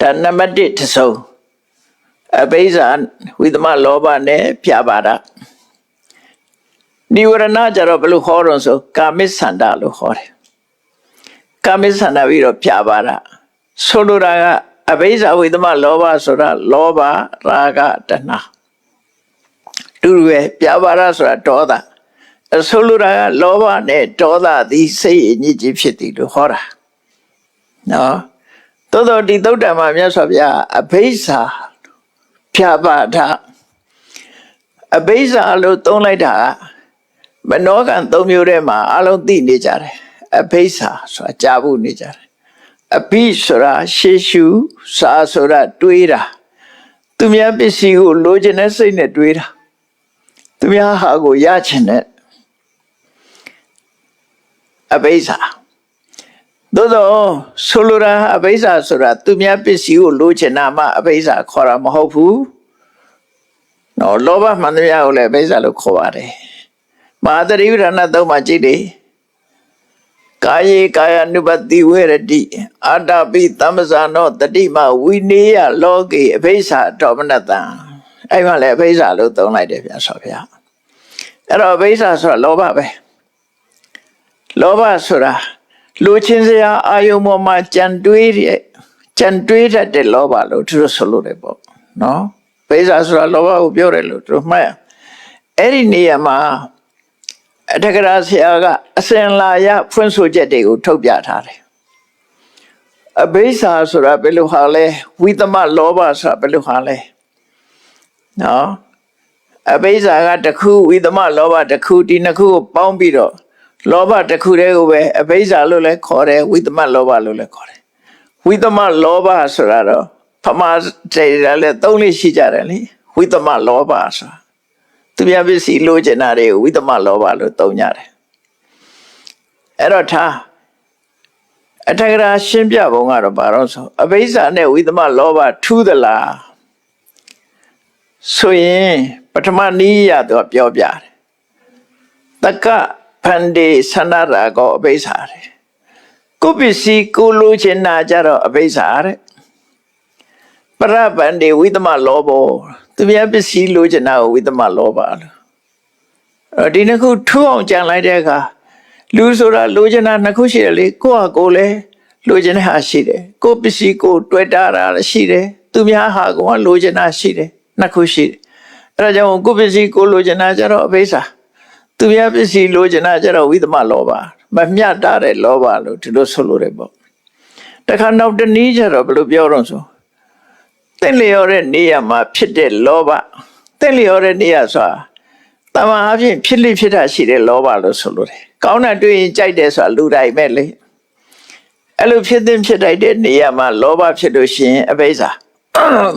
ဒါနံပါတ်1တစ်စုံအဘိဇ္ဇဝိသမလောဘနဲ့ဖြာပါဒနိဝရဏကြတော့ဘယ်လိုခေါ်တော့ဆိုကာမိသန္တာလို့ခေါ်တယ်ကာမိသန္တာပြီးတော့ဖြာပါဒဆိုလိုတာကအဘိဇ္ဇဝိသမလောဘဆိုတာလောဘရာဂတဏှာတူပဲဖြာပါဒဆိုတာဒေါသဆိုလိုတာကလောဘနဲ့ဒေါသသည်စိတ်အညစ်အကြေးဖြစ်သည်လို့ဟောတာနော်သို့တော့ဒီသုတ္တမှာမြတ်စွာဘုရားအဘိဇ္ဇဖြာပါဒအဘိဇ္ဇလို့သုံးလိုက်တာမနောကံ၃မျိုးထဲမှာအလုံးသိနေကြတယ်အဘိဇ္ဇဆိုတာကြားဖို့နေကြတယ်အဘိဆိုတာရှေးရှုစာဆိုတာတွေးတာသူများပစ္စည်းကိုလိုချင်တဲ့စိတ်နဲ့တွေးတာသူများဟာကိုရချင်တဲ့အဘိဇ္ဇသို့တော့ဆိုလိုတာအဘိဇ္ဇဆိုတာသူများပစ္စည်းကိုလိုချင်တာမှအဘိဇ္ဇခေါ်တာမဟုတ်ဘူးနော်လောဘမှန်သမျှကိုလည်းအဘိဇ္ဇလို့ခေါ်ပါတယ်မဟာသတိပဋ္ဌာန်သုံးမှာကြည့်လေကာယေကာယ ानु ပတိဝေရတိအာတပိသမ္ပဇာနောတတိမဝိနေယလောကေအဘိဇ္ဇတော်မနတံအဲ့မှာလည်းအဘိဇ္ဇလို့သုံးလိုက်တယ်ဗျာဆိုဗျာအဲ့တော့အဘိဇ္ဇဆိုတာလောဘပဲလောဘဆိုတာလူချင်းစရာအာယုံပေါ်မှာကြံတွေးတတ်တဲ့လောဘလို့သူတို့ဆိုလို့တယ်ပေါ့နော်အဘိဇ္ဇဆိုတာလောဘကိုပြောတယ်လို့သူတို့မှတ်ရအဲ့ဒီနေရာမှာအထက်ကရာဆရာကအစဉ်လာရဖွင့်ဆိုချက်တွေကိုထုတ်ပြထားတယ်အဘိဇ္ဇာဆိုတာဘယ်လိုဟာလဲဝိသမလောဘဆိုတာဘယ်လိုဟာလဲနော်အဘိဇ္ဇာကတစ်ခုဝိသမလောဘတစ်ခုဒီနှစ်ခုကိုပေါင်းပြီးတော့လောဘတစ်ခုတည်းကိုပဲအဘိဇ္ဇာလို့လည်းခေါ်တယ်ဝိသမလောဘလို့လည်းခေါ်တယ်ဝိသမလောဘဆိုတာတော့ဖမာတေရလည်းသုံးလေးရှိကြတယ်လေဝိသမလောဘဆိုတာသူများပစ္စည်းလိုချင်တာတွေကိုဝိသမလောဘလို့သုံးကြတယ်အဲ့တော့ထားအထက်ကရာရှင်းပြပုံကတော့ဘာလို့ဆိုအဘိဇ္ဇာနဲ့ဝိသမလောဘထူးသလားဆိုရင်ပထမနည်းရတော့ပြောပြတယ်တက္ကဖန္တိသန္နရာကောအဘိဇ္ဇာတဲ့ကိုပစ္စည်းကိုလိုချင်တာကြတော့အဘိဇ္ဇာတဲ့ပရပန္တိဝိသမလောဘောသူများပစ္စည်းလိုချင်တာကိုဝိသမလောဘလို့ဒီနှစ်ခုထူအောင်ကြံလိုက်တဲ့အခါလူဆိုတာလိုချင်တာနှစ်ခုရှိတယ်လေကိုယ့်ဟာကိုယ်လည်းလိုချင်တဲ့ဟာရှိတယ်ကိုယ့်ပစ္စည်းကိုတွေ့တာရှိတယ်သူများဟာကလိုချင်တာရှိတယ်နှစ်ခုရှိတယ်အဲ့ဒါကြောင့်ကိုယ့်ပစ္စည်းကိုလိုချင်တာကြတော့အဘိဇ္ဇာသူများပစ္စည်းလိုချင်တာကြတော့ဝိသမလောဘမမျှတာတဲ့လောဘလို့ဒီလိုဆိုလို့ရပေါ့တခါနောက်တနည်းကျတော့ဘယ်လိုပြောတော့ဆိုတင့်လျော်တဲ့နေရာမှာဖြစ်တဲ့လောဘတင့်လျော်တဲ့နေရာဆိုတာတမန်အဖြစ်ဖြစ်လိဖြစ်တာရှိတဲ့လောဘလို့ဆိုလို့တယ်ကောင်းတာတွေ့ရင်ကြိုက်တယ်ဆိုတာလူတိုင်းပဲလေအဲ့လိုဖြစ်တဲ့ဖြစ်တိုက်တဲ့နေရာမှာလောဘဖြစ်လို့ရှိရင်အဘိဇ္ဇာ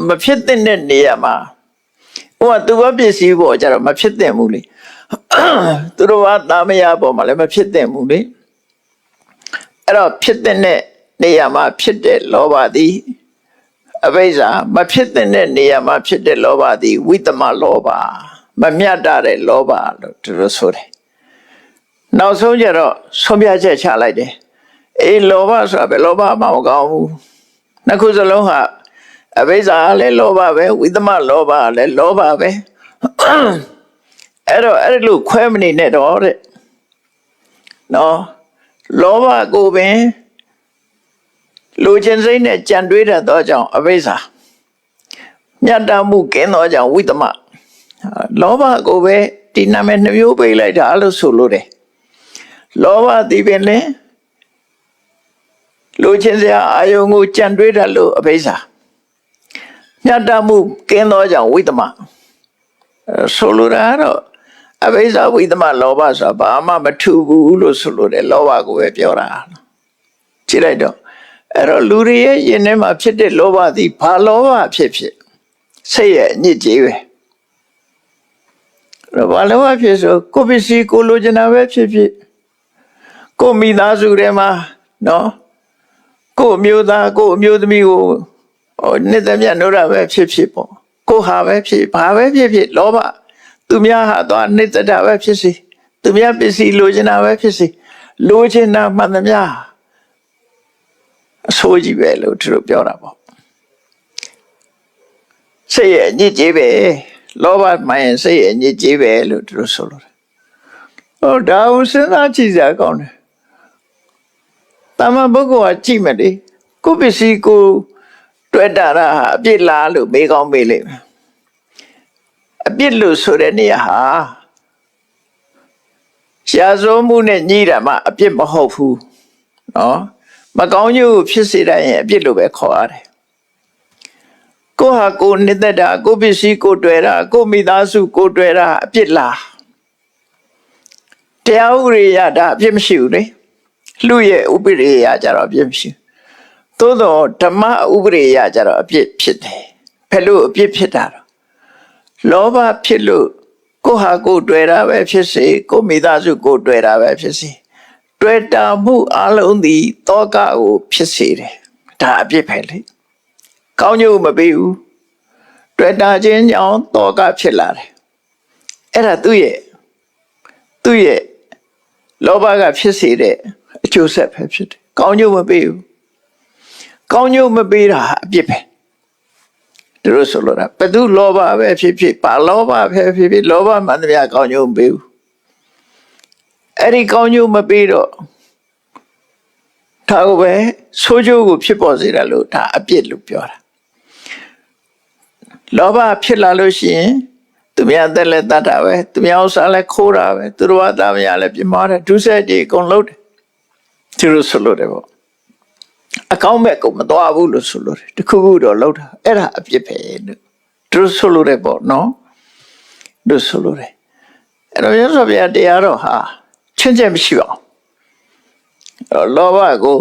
မဖြစ်တဲ့နေရာမှာဟိုကသူ့ဘပစ္စည်းပေါ်ကြတော့မဖြစ်တဲ့ဘူးလေသူတို့ကတာမယာပေါ်မှာလည်းမဖြစ်တဲ့ဘူးလေအဲ့တော့ဖြစ်တဲ့နေရာမှာဖြစ်တဲ့လောဘသည်အဘိဇ္ဇာမဖြစ်တဲ့နေရာမှာဖြစ်တဲ့လောဘသည်ဝိသမလောဘမမြတ်တဲ့လောဘလို့သူတို့ဆိုတယ်နောက်ဆုံးကျတော့ဆုံးဖြတ်ချက်ချလိုက်တယ်အေးလောဘဆိုတာပဲလောဘမှမကောင်းဘူးနှစ်ခုစလုံးဟာအဘိဇ္ဇာလည်းလောဘပဲဝိသမလောဘလည်းလောဘပဲအဲ့တော့အဲ့လိုခွဲမနေနဲ့တော့တဲ့နော်လောဘကိုပင်လူချင်းစိတ်နဲ့ကြံတွေးတတ်သောကြောင့်အဘိဇ္ဇာမြတ်တမှုကင်းသောကြောင့်ဝိသမလောဘကိုပဲဒီနာမည်နှမျိုးပေးလိုက်တာလို့ဆိုလို့တယ်လောဘဒီပင်လေလူချင်းစရာအာယုံကိုကြံတွေးတတ်လို့အဘိဇ္ဇာမြတ်တမှုကင်းသောကြောင့်ဝိသမဆိုလိုတာတော့ အဘိဇဝိသမလောဘဆိုတာဘာမှမထူဘူးလို့ဆိုလို့တယ်လောဘကိုပဲပြောတာကြည့်လိုက်တော့အဲ့တော့လူတွေရဲ့ယင်ထဲမှာဖြစ်တဲ့လောဘသည်ဘာလောဘဖြစ်စိတ်ရဲ့အညစ်အကြေးပဲဘာလောဘဖြစ်ဆိုကိုပစ္စည်းကိုလိုချင်တာပဲဖြစ်ကိုမိသားစုထဲမှာနော်ကိုအမျိုးသားကိုအမျိုးသမီးကိုနှစ်သက်မြတ်လို့ရပဲဖြစ်ပေါ့ကိုဟာပဲဖြစ်ဘာပဲဖြစ်လောဘသူများဟာတော့နှစ်သက်တာပဲဖြစ်စီသူများပစ္စည်းလိုချင်တာပဲဖြစ်စီလိုချင်တာမှန်သမျှအဆိုးကြီးပဲလို့သူတို့ပြောတာပေါ့စိတ်ရဲ့အညစ်အကြေးပဲလောဘမှန်ရင်စိတ်ရဲ့အညစ်အကြေးပဲလို့သူတို့ဆိုလို့ဒါကိုစဉ်းစားကြည့်စရာကောင်းတယ်တမန်ပုဂ္ဂိုလ်ကကြည့်မယ်လေကိုပစ္စည်းကိုတွေ့တာအပြစ်လားလို့မေးကောင်းမေးလိမ့်မယ်အပြစ်လို့ဆိုတဲ့နေရာဟာရှားစိုးမှုနဲ့ညှိတာမှအပြစ်မဟုတ်ဘူးနော်မကောင်းကျိုးဖြစ်စေတဲ့ရင်အပြစ်လို့ပဲခေါ်ရတယ်ကိုဟာကိုနှစ်သက်တာကိုပစ္စည်းကိုတွေ့တာကိုမိသားစုကိုတွေ့တာအပြစ်လားတရားဥပဒေရတာအပြစ်မရှိဘူးလေလူရဲ့ဥပဒေရကြတော့အပြစ်မရှိသို့တော့ဓမ္မဥပဒေရကြတော့အပြစ်ဖြစ်တယ်ဘယ်လိုအပြစ်ဖြစ်တာလောဘဖြစ်လို့ကိုဟာကိုတွေ့တာပဲဖြစ်စေကိုမိသားစုကိုတွေ့တာပဲဖြစ်စေတွေ့တာမှုအလုံးသည်တောကကိုဖြစ်စေတယ်ဒါအပြစ်ပဲလေကောင်းကျိုးမပေးဘူးတွေ့တာချင်းကြောင့်တောကဖြစ်လာတယ်အဲ့ဒါသူ့ရဲ့လောဘကဖြစ်စေတဲ့အကျိုးဆက်ပဲဖြစ်တယ်ကောင်းကျိုးမပေးဘူးကောင်းကျိုးမပေးတာအပြစ်ပဲသူတို့ဆိုလို့တာဘသူလောဘပဲဖြစ်ပါလောဘပဲဖြစ်လောဘမှန်သမျှကောင်းကျိုးမပေးဘူးအဲ့ဒီကောင်းကျိုးမပေးတော့ဒါကိုပဲဆိုးကျိုးကိုဖြစ်ပေါ်စေတယ်လို့ဒါအပြစ်လို့ပြောတာလောဘဖြစ်လာလို့ရှိရင်သူများသက်လက်တတ်တာပဲသူများဥစ္စာလည်းခိုးတာပဲသူတို့ဘာသာမရလည်းပြမာတယ်ဒုစရိုက်တွေအကုန်လုံးတယ်သူတို့ဆိုလို့တယ်ပေါ့အကောင်းမဲ့ကိုမတော်ဘူးလို့ဆိုလို့တယ်တခုခုတော့လောက်တာအဲ့ဒါအပြစ်ပဲလို့သူတို့ဆိုလို့တယ်ပေါ့နော်တို့ဆိုလို့တယ်အဲ့တော့ရသော်ဗျာတရားတော့ဟာချင်းချင်းမရှိပါဘူးလောဘကို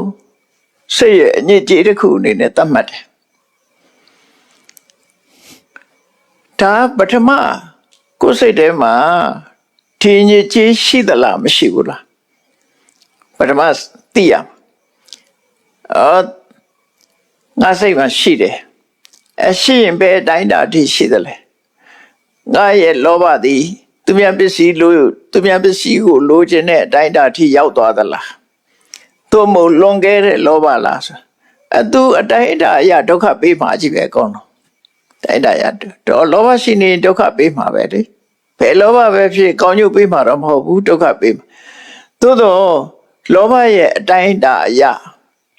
စိတ်ရဲ့အညစ်အကြေးတစ်ခုအနေနဲ့သတ်မှတ်တယ်ဒါပထမကိုယ်စိတ်ထဲမှာဒီညစ်ကြေးရှိသလားမရှိဘူးလားပထမသိရငါစိတ်မှာရှိတယ်ရှိရင်ပဲအတိုင်းတာထိရှိတယ်လေငါရဲ့လောဘသည်သူများပစ္စည်းကိုလိုချင်တဲ့အတိုင်းတာထိရောက်သွားသလားသို့မဟုတ်လွန်ခဲ့တဲ့လောဘလားဆိုသူအတိုင်းတာအရာဒုက္ခပေးမှာကြီးပဲကောင်းတော့တိုင်းတာရတော့လောဘရှိနေဒုက္ခပေးမှာပဲလေဘယ်လောဘပဲဖြစ်ကောင်းကျိုးပေးမှာတော့မဟုတ်ဘူးဒုက္ခပေးမှာသို့တော့လောဘရဲ့အတိုင်းတာအရာ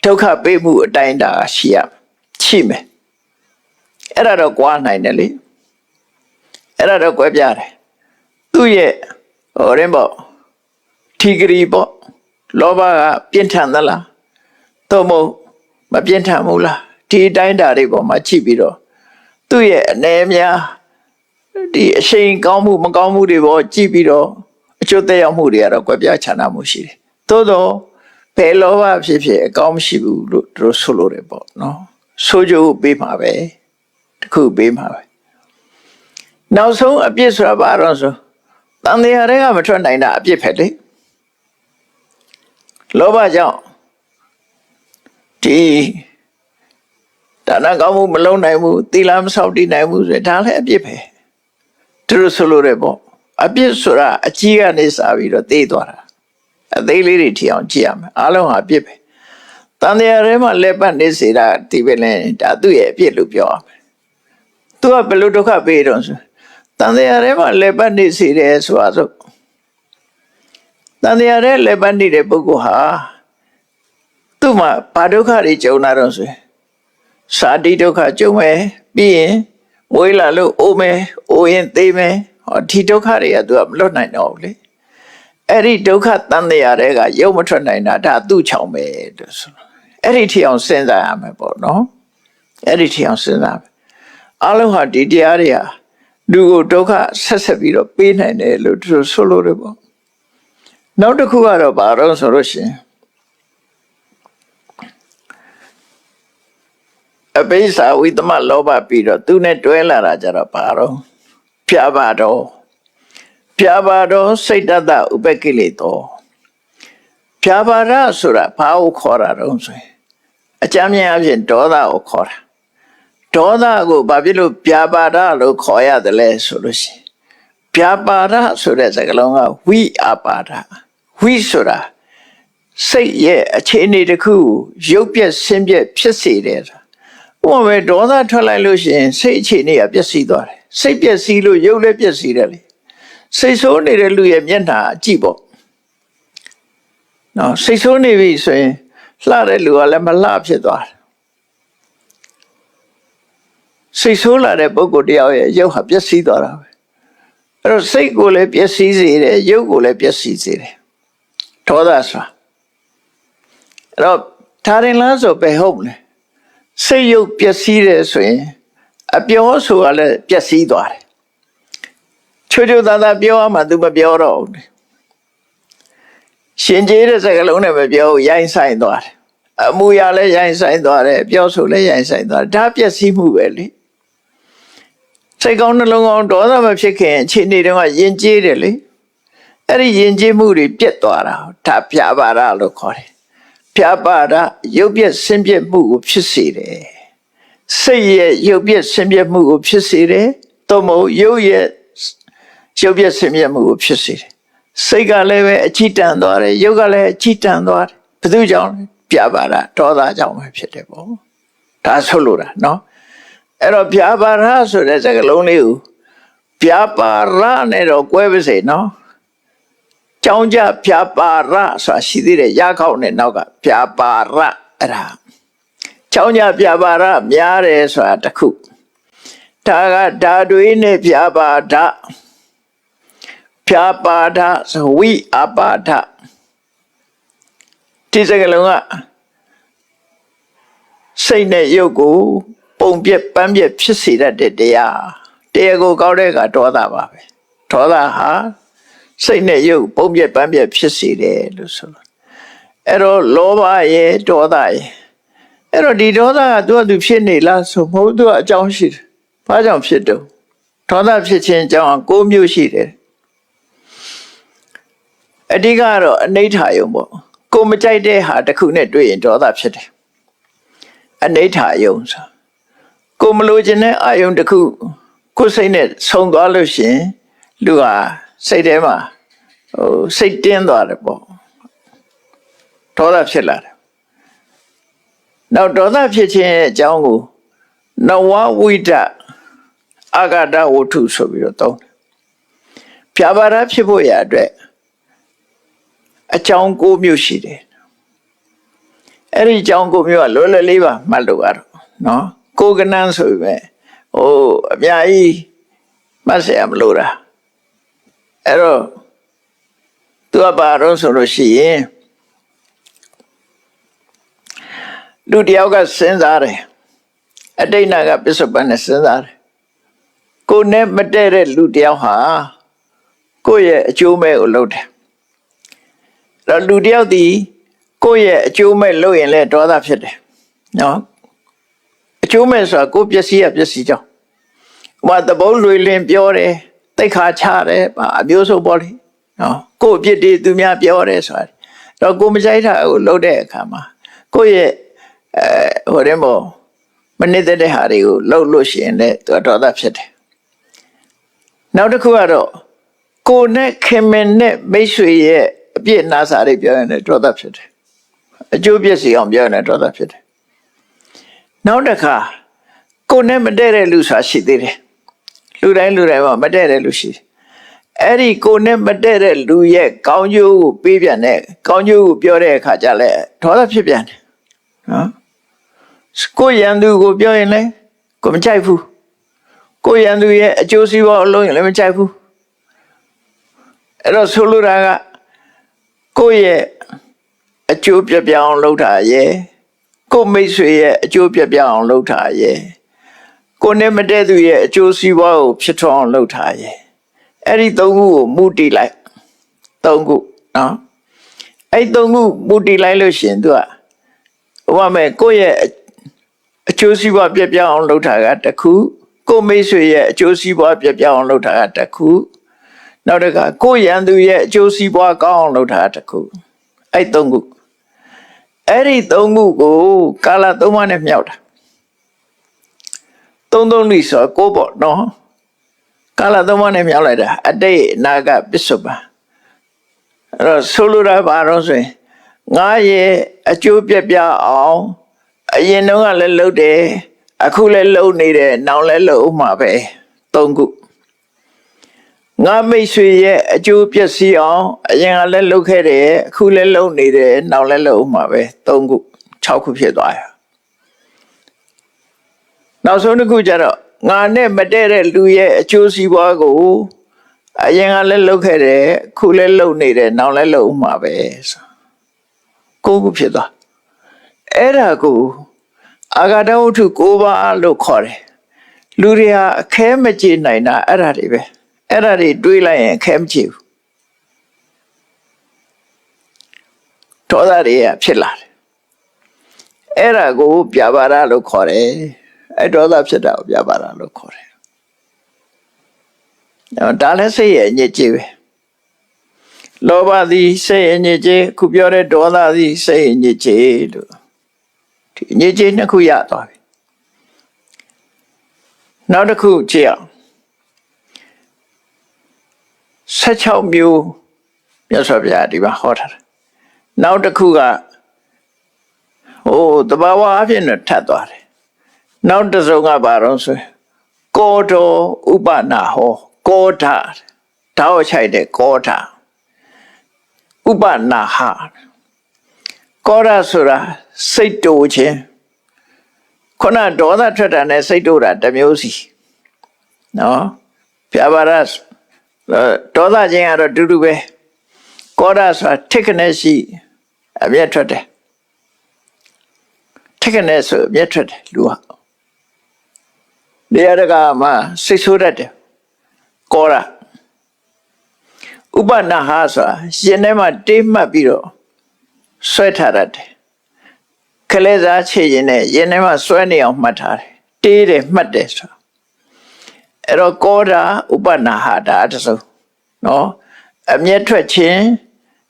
ဒုက္ခပေးမှုအတိုင်းတာရှိမယ်အဲ့ဒါတော့ကွာနိုင်တယ်လေအဲ့ဒါတော့ကွဲပြားတယ်သူ့ရဲ့ရင်ပေါ့ထီဂရီပေါ့လောဘကပြင်းထန်သလားသို့မဟုတ်မပြင်းထန်ဘူးလားဒီအတိုင်းတာတွေပေါ်မှာကြည့်ပြီးတော့သူ့ရဲ့အနေများဒီအရှိန်ကောင်းမှုမကောင်းမှုတွေပေါ်ကြည့်ပြီးတော့အကျိုးသက်ရောက်မှုတွေကတော့ကွဲပြားခြားနားမှုရှိတယ်သို့တော့ဘယ်လောဘဖြစ်အကောင်းမရှိဘူးလို့တို့ဆိုလို့တယ်ပေါ့နော်ဆိုကြပေးမှာပဲတခုပေးမှာပဲနောက်ဆုံးအပြစ်ဆိုတာဘာတော့ဆိုတန်တရားတွေကမထွက်နိုင်တာအပြစ်ပဲလေလောဘကြောင့်ဒီဒါနကောင်းမှုမလုံးနိုင်ဘူးသီလမဆောက်တည်နိုင်ဘူးဆိုဒါလည်းအပြစ်ပဲသူတို့ဆိုလို့တယ်ပေါ့အပြစ်ဆိုတာအကြီးကနေစပြီးတော့သိသွားတာအသေးလေးတွေထီအောင်ကြည့်ရမယ်အားလုံးဟာအပြစ်ပဲတန်တရားထဲမှာလက်ပတ်နေစေတာဒီပဲလဲဒါသူ့ရဲ့အပြစ်လို့ပြောရမယ်သူကဘယ်လိုဒုက္ခပေးတော့ဆိုတန်တရားထဲမှာလက်ပတ်နေစေတယ်ဆိုတာဆိုတန်တရားထဲလက်ပတ်နေတဲ့ပုဂ္ဂိုလ်ဟာသူ့မှာဘာဒုက္ခတွေကြုံလာတော့ဆိုစာတိဒုက္ခကြုံမယ်ပြီးရင်မွေးလာလို့အိုးမယ်အိုးရင်သေမယ်ဒီဒုက္ခတွေကသူကမလွတ်နိုင်တော့ဘူးလေအဲ့ဒီဒုက္ခတန်တရားတွေကရုပ်မထွက်နိုင်တာဒါသူ့ချောင်ပဲလို့ဆိုအဲ့ဒီထီအောင်စဉ်းစားရမယ်ပေါ့နော်အဲ့ဒီထီအောင်စဉ်းစားမယ်အလုံးဟာဒီတရားတွေဟာ လူကိုဒုက္ခဆက်ဆက်ပြီးတော့ပေးနိုင်တယ်လို့သူတို့ဆိုလို့ရပေါ့နောက်တစ်ခုကတော့ဘာလို့ဆိုလို့ရှိရင်အပိစ္ဆာဝိသမလောဘပြီးတော့သူနဲ့တွဲလာတာကြတော့ဘာတော့ဖြာပါတော့စိတ်တတဥပကိလေသောဖြာပါရဆိုတာဘာကိုခေါ်တာတော့ဆိုရင်အကြမ်းမြင်အဖြစ်ဒေါသကိုခေါ်တာဒေါသကိုဘာဖြစ်လို့ဖြာပါရလို့ခေါ်ရတယ်လဲဆိုလို့ရှိရင်ဖြာပါရဆိုတဲ့စကားလုံးကဝိအပါဒဝိဆိုတာစိတ်ရဲ့အခြေအနေတစ်ခုရုပ်ပြက်ဆင်းပြက်ဖြစ်စေတယ်ဥပမာဒေါသထွက်လိုက်လို့ရှိရင်စိတ်အခြေအနေကပျက်စီးသွားတယ်စိတ်ပျက်စီးလို့ရုပ်လည်းပျက်စီးတယ်လေစိတ်ဆိုးနေတဲ့လူရဲ့မျက်နှာကြည့်ပေါ့နော်စိတ်ဆိုးနေပြီဆိုရင်လှတဲ့လူကလည်းမလှဖြစ်သွားတယ်စိတ်ဆိုးလာတဲ့ပုဂ္ဂိုလ်တယောက်ရဲ့ရုပ်ဟာပျက်စီးသွားတာပဲအဲ့တော့စိတ်ကိုလည်းပျက်စီးစေတယ်ရုပ်ကိုလည်းပျက်စီးစေတယ်ဒေါသဆိုတာအဲ့တော့ဒါရင်လားဆိုပဲဟုတ်မလဲစိတ်ရုပ်ပျက်စီးတယ်ဆိုရင်အပြောဆိုတာလည်းပျက်စီးသွားတယ်ချိုးသားသားပြောမှ तू မပြောတော့ဘူးရှင်ကျေးတဲ့စကားလုံးနဲ့မပြောဘူးရိုင်းဆိုင်သွားတယ်အမှုရလည်းရိုင်းဆိုင်သွားတယ်ပြောဆိုလည်းရိုင်းဆိုင်သွားတယ်ဒါပျက်စီးမှုပဲလေစိတ်ကောင်းနှလုံးကောင်းဒေါသမဖြစ်ခင်အခြေအနေတုန်းကယဉ်ကျေးတယ်လေအဲ့ဒီယဉ်ကျေးမှုတွေပြတ်သွားတာဒါဖြာပါရလို့ခေါ်တယ်ဖြာပါရရုပ်ပြက်ဆင်းပြက်မှုကိုဖြစ်စေတယ်စိတ်ရဲ့ရုပ်ပြက်ဆင်းပြက်မှုကိုဖြစ်စေတယ်သို့မဟုတ်ရုပ်ရဲ့ရုပ်ပြက်ဆင်းပြက်မှုကိုဖြစ်စေတယ်စိတ်ကလည်းပဲအချီတန်သွားတယ်ရုပ်ကလည်းအချီတန်သွားတယ်ဘယ်သူကြောင့်ဖြာပါရဒေါသကြောင့်ပဲဖြစ်တယ်ပေါ့ဒါဆိုလို့တာနော်အဲ့တော့ဖြာပါရဆိုတဲ့စကားလုံးလေးကိုဖြာပါရနဲ့တော့꿰ပါစေနော်ကြောင်းကြဖြာပါရဆိုတာရှိသေးတယ်ရခောက်နဲ့နောက်ကဖြာပါရအဲ့ဒါကြောင်းကြဖြာပါရများတယ်ဆိုတာတစ်ခုဒါကဓာတွေနဲ့ဖြာပါဒဖြာပါဒဝိအပါဒဒီစကားလုံးကစိတ်နဲ့ရုပ်ကိုပုံပြက်ပန်းပြက်ဖြစ်စေတတ်တဲ့တရားကိုကောက်တဲ့ကဒေါသပါပဲဒေါသဟာစိတ်နဲ့ရုပ်ပုံပြက်ပန်းပြက်ဖြစ်စေတယ်လို့ဆိုလို့အဲ့တော့လောဘရဲ့ဒေါသရဲ့အဲ့တော့ဒီဒေါသကသူဖြစ်နေလားဆိုမဟုတ်သူကအကြောင်းရှိတယ်ဘာကြောင့်ဖြစ်တော့ဒေါသဖြစ်ခြင်းအကြောင်းက9မျိုးရှိတယ်အဓိကတော့အနိဋ္ဌာယုံပေါ့ကိုမကြိုက်တဲ့ဟာတစ်ခုနဲ့တွေ့ရင်ဒေါသဖြစ်တယ်အနိဋ္ဌာယုံဆိုကိုမလိုချင်တဲ့အာယုံတစ်ခုကိုယ်စိတ်နဲ့ဆုံသွားလို့ရှိရင်လူဟာစိတ်ထဲမှာစိတ်တင်းသွားတယ်ပေါ့ဒေါသဖြစ်လာတယ်နောက်ဒေါသဖြစ်ခြင်းရဲ့အကြောင်းကိုနဝဝိဒအာဂတဝတ္ထုဆိုပြီးတော့သုံးတယ်ဖြာပါရဖြစ်ဖို့ရအတွက်အကြောင်း9မျိုးရှိတယ်အဲ့ဒီအကြောင်း9မျိုးကလွယ်လွယ်လေးပါမှတ်လို့ရတော့နော်ကိုကနန်းဆိုပေမဲ့အများကြီးမှတ်เสียမလို့တာအဲ့တော့သူကဘာတော့ဆိုလို့ရှိရင်လူတယောက်ကစဉ်းစားတယ်အတိတ်နာကပစ္စုပန်နဲ့စဉ်းစားတယ်ကိုနဲ့မတည့်တဲ့လူတယောက်ဟာကိုယ့်ရဲ့အကျိုးမဲ့ကိုလုပ်တယ်အဲ့တော့လူတယောက်ဒီကိုယ့်ရဲ့အကျိုးမဲ့လုပ်ရင်လည်းဒေါသဖြစ်တယ်နော်အကျိုးမဲ့ဆိုတာကိုယ်ပျက်စီးရပျက်စီးကြောင်းဟိုသဘောလွေလင်းပြောတယ်တိတ်ခါချတယ်အမျိုးစုံပေါ့လေနော်ကိုယ့်အပြစ်တွေသူများပြောတယ်ဆိုတာတော့ကိုမကြိုက်တာကိုလုပ်တဲ့အခါမှာကိုယ့်ရဲ့ဟိုတဲ့မို့မနစ်တဲ့ဟာတွေကိုလှုပ်လို့ရှိရင်လည်းသူဒေါသဖြစ်တယ်နောက်တစ်ခုကတော့ကိုနဲ့ခင်မင်နဲ့မိတ်ဆွေရဲ့အပြစ်နာစာတွေပြောရင်လည်းဒေါသဖြစ်တယ်အကျိုးပျက်စီးအောင်ပြောရင်လည်းဒေါသဖြစ်တယ်နောက်တစ်ခါကိုနဲ့မတည့်တဲ့လူဆိုတာရှိသေးတယ်လူတိုင်းမှာမတည့်တဲ့လူရှိအဲ့ဒီကိုနဲ့မတည့်တဲ့လူရဲ့ကောင်းကျိုးကိုပေးပြန်တဲ့ကောင်းကျိုးကိုပြောတဲ့အခါကျလဲဒေါသဖြစ်ပြန်တယ်နော်ကိုရန်သူကိုပြောရင်လည်းကိုမကြိုက်ဘူးကိုရန်သူရဲ့အကျိုးစီးပွားအလုံးရင်လည်းမကြိုက်ဘူးအဲ့တော့ဆိုလိုတာကကိုရဲ့အကျိုးပြပြအောင်လုပ်တာရဲ့ကိုမိတ်ဆွေရဲ့အကျိုးပြပြအောင်လုပ်တာရဲ့ကို ကိုနဲ့မတည့်သူရဲ့အကျိုးစီးပွားကိုဖြစ်ထွန်းအောင်လုပ်ထားရဲ့အဲ့ဒီသုံးခုကိုမူတည်လိုက်သုံးခုနော်အဲ့သုံးခုမူတည်လိုက်လို့ရှင်သူကဟိုမဲ့ကိုယ့်ရဲ့အကျိုးစီးပွားပြပြအောင်လုပ်ထားတာတစ်ခုကိုမိတ်ဆွေရဲ့အကျိုးစီးပွားပြပြအောင်လုပ်ထားတာတစ်ခုနောက်တစ်ခါကိုရန်သူရဲ့အကျိုးစီးပွားကောင်းအောင်လုပ်ထားတာတစ်ခုအဲ့သုံးခုအဲ့ဒီသုံးခုကိုကာလသုံးပါးနဲ့မြောက်တာသုံးလိဆိုကိုပေါ့နော်ကာလသုံးပါးနဲ့မြောက်လိုက်တာအတိတ်အနာဂတ်ပစ္စုပန်အဲ့တော့ဆိုလိုတာဘာလို့ဆိုရင်ငါရဲ့အကျိုးပြပြအောင်အရင်တုန်းကလည်းလုပ်တယ်အခုလည်းလုပ်နေတယ်နောက်လည်းလုပ်ဦးမှာပဲသုံးခုငါမိတ်ဆွေရဲ့အကျိုးပျက်စီးအောင်အရင်ကလည်းလုပ်ခဲ့တယ်အခုလည်းလုပ်နေတယ်နောက်လည်းလုပ်ဦးမှာပဲသုံးခု6ခုဖြစ်သွားရနောက်ဆုံးတစ်ခုကျတော့ငါနဲ့မတည့်တဲ့လူရဲ့အကျိုးစီးပွားကိုအရင်ကလည်းလုပ်ခဲ့တယ်အခုလည်းလုပ်နေတယ်နောက်လည်းလုပ်ဦးမှာပဲဆို9ခုဖြစ်သွားအဲ့ဒါကိုအာဂတဝတ္ထု9ပါးလို့ခေါ်တယ်လူတွေဟာအခဲမကြေနိုင်တာအဲ့ဒါတွေပဲအဲ့ဒါတွေတွေးလိုက်ရင်အခဲမကြေဘူးဒေါသတွေဖြစ်လာတယ်အဲ့ဒါကိုပြပါဒလို့ခေါ်တယ်အဲ့ဒေါသဖြစ်တာကိုပြပါဒလို့ခေါ်တယ်ဒါလည်းစိတ်ရဲ့အညစ်အကြေးပဲလောဘသည်စိတ်အညစ်အကြေးခုပြောတဲ့ဒေါသသည်စိတ်အညစ်အကြေးလို့ဒီအညစ်အကြေးနှစ်ခုရသွားပြီနောက်တစ်ခုကြည့်အောင်16မျိုးမြတ်စွာဘုရားဒီမှာဟောထားတယ်နောက်တစ်ခုကတဘာဝအဖြစ်နဲ့ထပ်သွားတယ်နောက်တစ်စုံကဘာတော့ဆိုကောတော်ဥပနာဟောကောဓာဓာတ်ချိုက်တဲ့ကောဓာဥပနာဟကောဓာဆိုတာစိတ်တူခြင်းခုနဒေါသထွက်တာနဲ့စိတ်တူတာတစ်မျိုးစီနော်ပြပါရဒေါသခြင်းကတော့တူတူပဲကောဓာဆိုတာထိတ်ခနဲ့ရှိအမျက်ထွက်တယ်ထိတ်ခနဲ့ဆိုအမျက်ထွက်တယ်လူဟာနေရာတကာမှာစိတ်ဆိုးတတ်တယ်ကောဓာဥပနာဟဆိုတာရှင်ထဲမှာတေးမှတ်ပြီးတော့ဆွဲထားတတ်တယ်ခလဲစားချေရင်နဲ့ရင်ထဲမှာဆွဲနေအောင်မှတ်ထားတယ်တေးတယ်မှတ်တယ်ဆိုအဲ့တော့ကောဓာဥပနာဟဒါတစုံနော်အမျက်ထွက်ခြင်း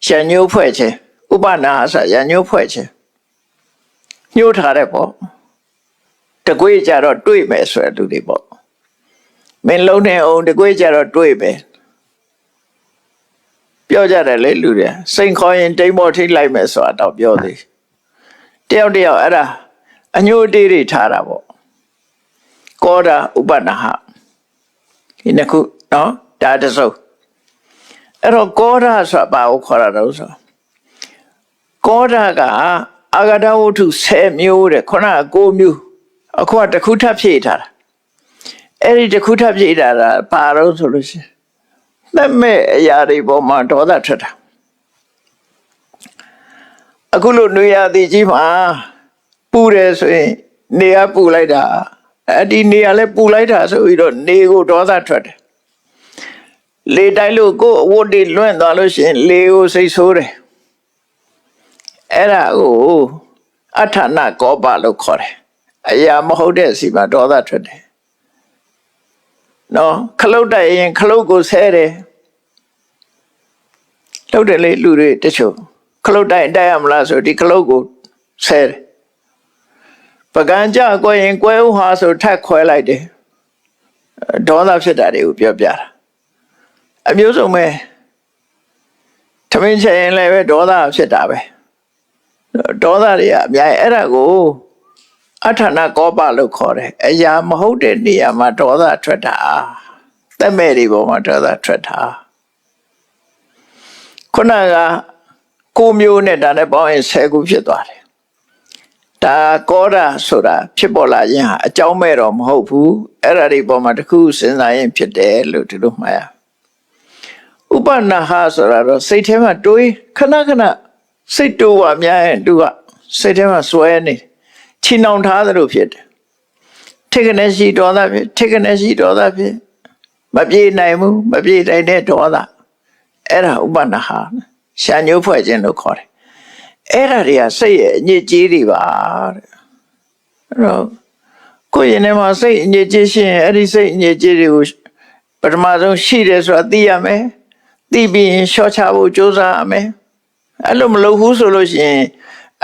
ရံညှိုးဖွဲ့ခြင်းဥပနာဟဆိုရံညှိုးဖွဲ့ခြင်းညှိုးထားတယ်ပေါ့တကွေးကြတော့တွေးမယ်ဆိုတဲ့လူတွေပေါ့မင်းလုံးနေအောင်တကွေးကြတော့တွေးမယ်ပြောကြတယ်လေလူတွေစိန်ခေါ်ရင်တိမ်မောထိလိုက်မယ်ဆိုတာတော့ပြောသေးတယောက်အဲ့ဒါအညို့တေးတွေထားတာပေါ့ကောဓာဥပနာဟဒီနှစ်ခုနော်ဒါတစုံအဲ့တော့ကောဓာဆိုတာဘာကိုခေါ်တာတော့ဆိုကောဓာကအာဂတဝတ္ထု10မျိုးတဲ့ခုနက9မျိုးအခုကတစ်ခုထပ်ဖြည့်ထားတာအဲ့ဒီတစ်ခုထပ်ဖြည့်ထားတာဘာလို့ဆိုလို့ရှိရင်သက်မဲ့အရာတွေပေါ်မှာဒေါသထွက်တာအခုလိုနေရာတည်ကြီးမှာပူတယ်ဆိုရင်နေရာပူလိုက်တာအဲ့ဒီနေရာလဲပူလိုက်တာဆိုပြီးတော့နေကိုဒေါသထွက်တယ်လေတိုက်လို့ကိုယ်အဝတ်တွေလွင့်သွားလို့ရှိရင်လေကိုစိတ်ဆိုးတယ်အဲ့ဒါကိုအဋ္ဌနကောပလို့ခေါ်တယ်အရာမဟုတ်တဲ့စီမှာဒေါသထွက်တယ်နော်ခလုတ်တိုက်ရင်ခလုတ်ကိုဆဲတယ်လှုပ်တယ်လေလူတွေတချို့ခလုတ်တိုက်ရမလားဆိုဒီခလုတ်ကိုဆဲတယ်ပကံကြကွယ်ရင်ကွယ်ဥဟာဆိုထက်ခွဲလိုက်တယ်ဒေါသဖြစ်တာတွေကိုပြောပြတာအမျိုးစုံပဲထမင်းချက်ရင်လည်းပဲဒေါသဖြစ်တာပဲဒေါသတွေကအများကြီးအဲ့ဒါကိုအဋ္ဌနကောပလို့ခေါ်တယ်အရာမဟုတ်တဲ့နေရာမှာဒေါသထွက်တာသက်မဲ့တွေပေါ်မှာဒေါသထွက်တာခုနက9မျိုးနဲ့ဒါနဲ့ပေါင်းရင်10ခုဖြစ်သွားတယ်ဒါကောဓာဆိုတာဖြစ်ပေါ်လာခြင်းဟာအကြောင်းမဲ့တော့မဟုတ်ဘူးအဲ့ဒါတွေပေါ်မှာတစ်ခုစဉ်းစားရင်ဖြစ်တယ်လို့ဒီလိုမှတ်ရဥပနာဟဆိုတာတော့စိတ်ထဲမှာတွေးခဏစိတ်တူပါများရင်သူကစိတ်ထဲမှာစွဲနေချီနှောင်ထားသလိုဖြစ်တယ် ထိကနေရှိဒေါသဖြစ်ထိကနေရှိဒေါသဖြစ်မပြေနိုင်ဘူးမပြေနိုင်တဲ့ဒေါသအဲ့ဒါဥပနာဟာရှာညှိုးဖွဲ့ခြင်းလို့ခေါ်တယ်အဲ့ဒါတွေကစိတ်ရဲ့အညစ်အကြေးတွေပါတဲ့အဲ့တော့ကိုယ်ရင်ထဲမှာစိတ်အညစ်အကြေးရှိရင်အဲ့ဒီစိတ်အညစ်အကြေးတွေကိုပထမဆုံးရှိတယ်ဆိုတာသိရမယ်သိပြီးရင်လျှော့ချဖို့ကြိုးစားရမယ်အဲ့လိုမလုပ်ဘူးဆိုလို့ရှိရင်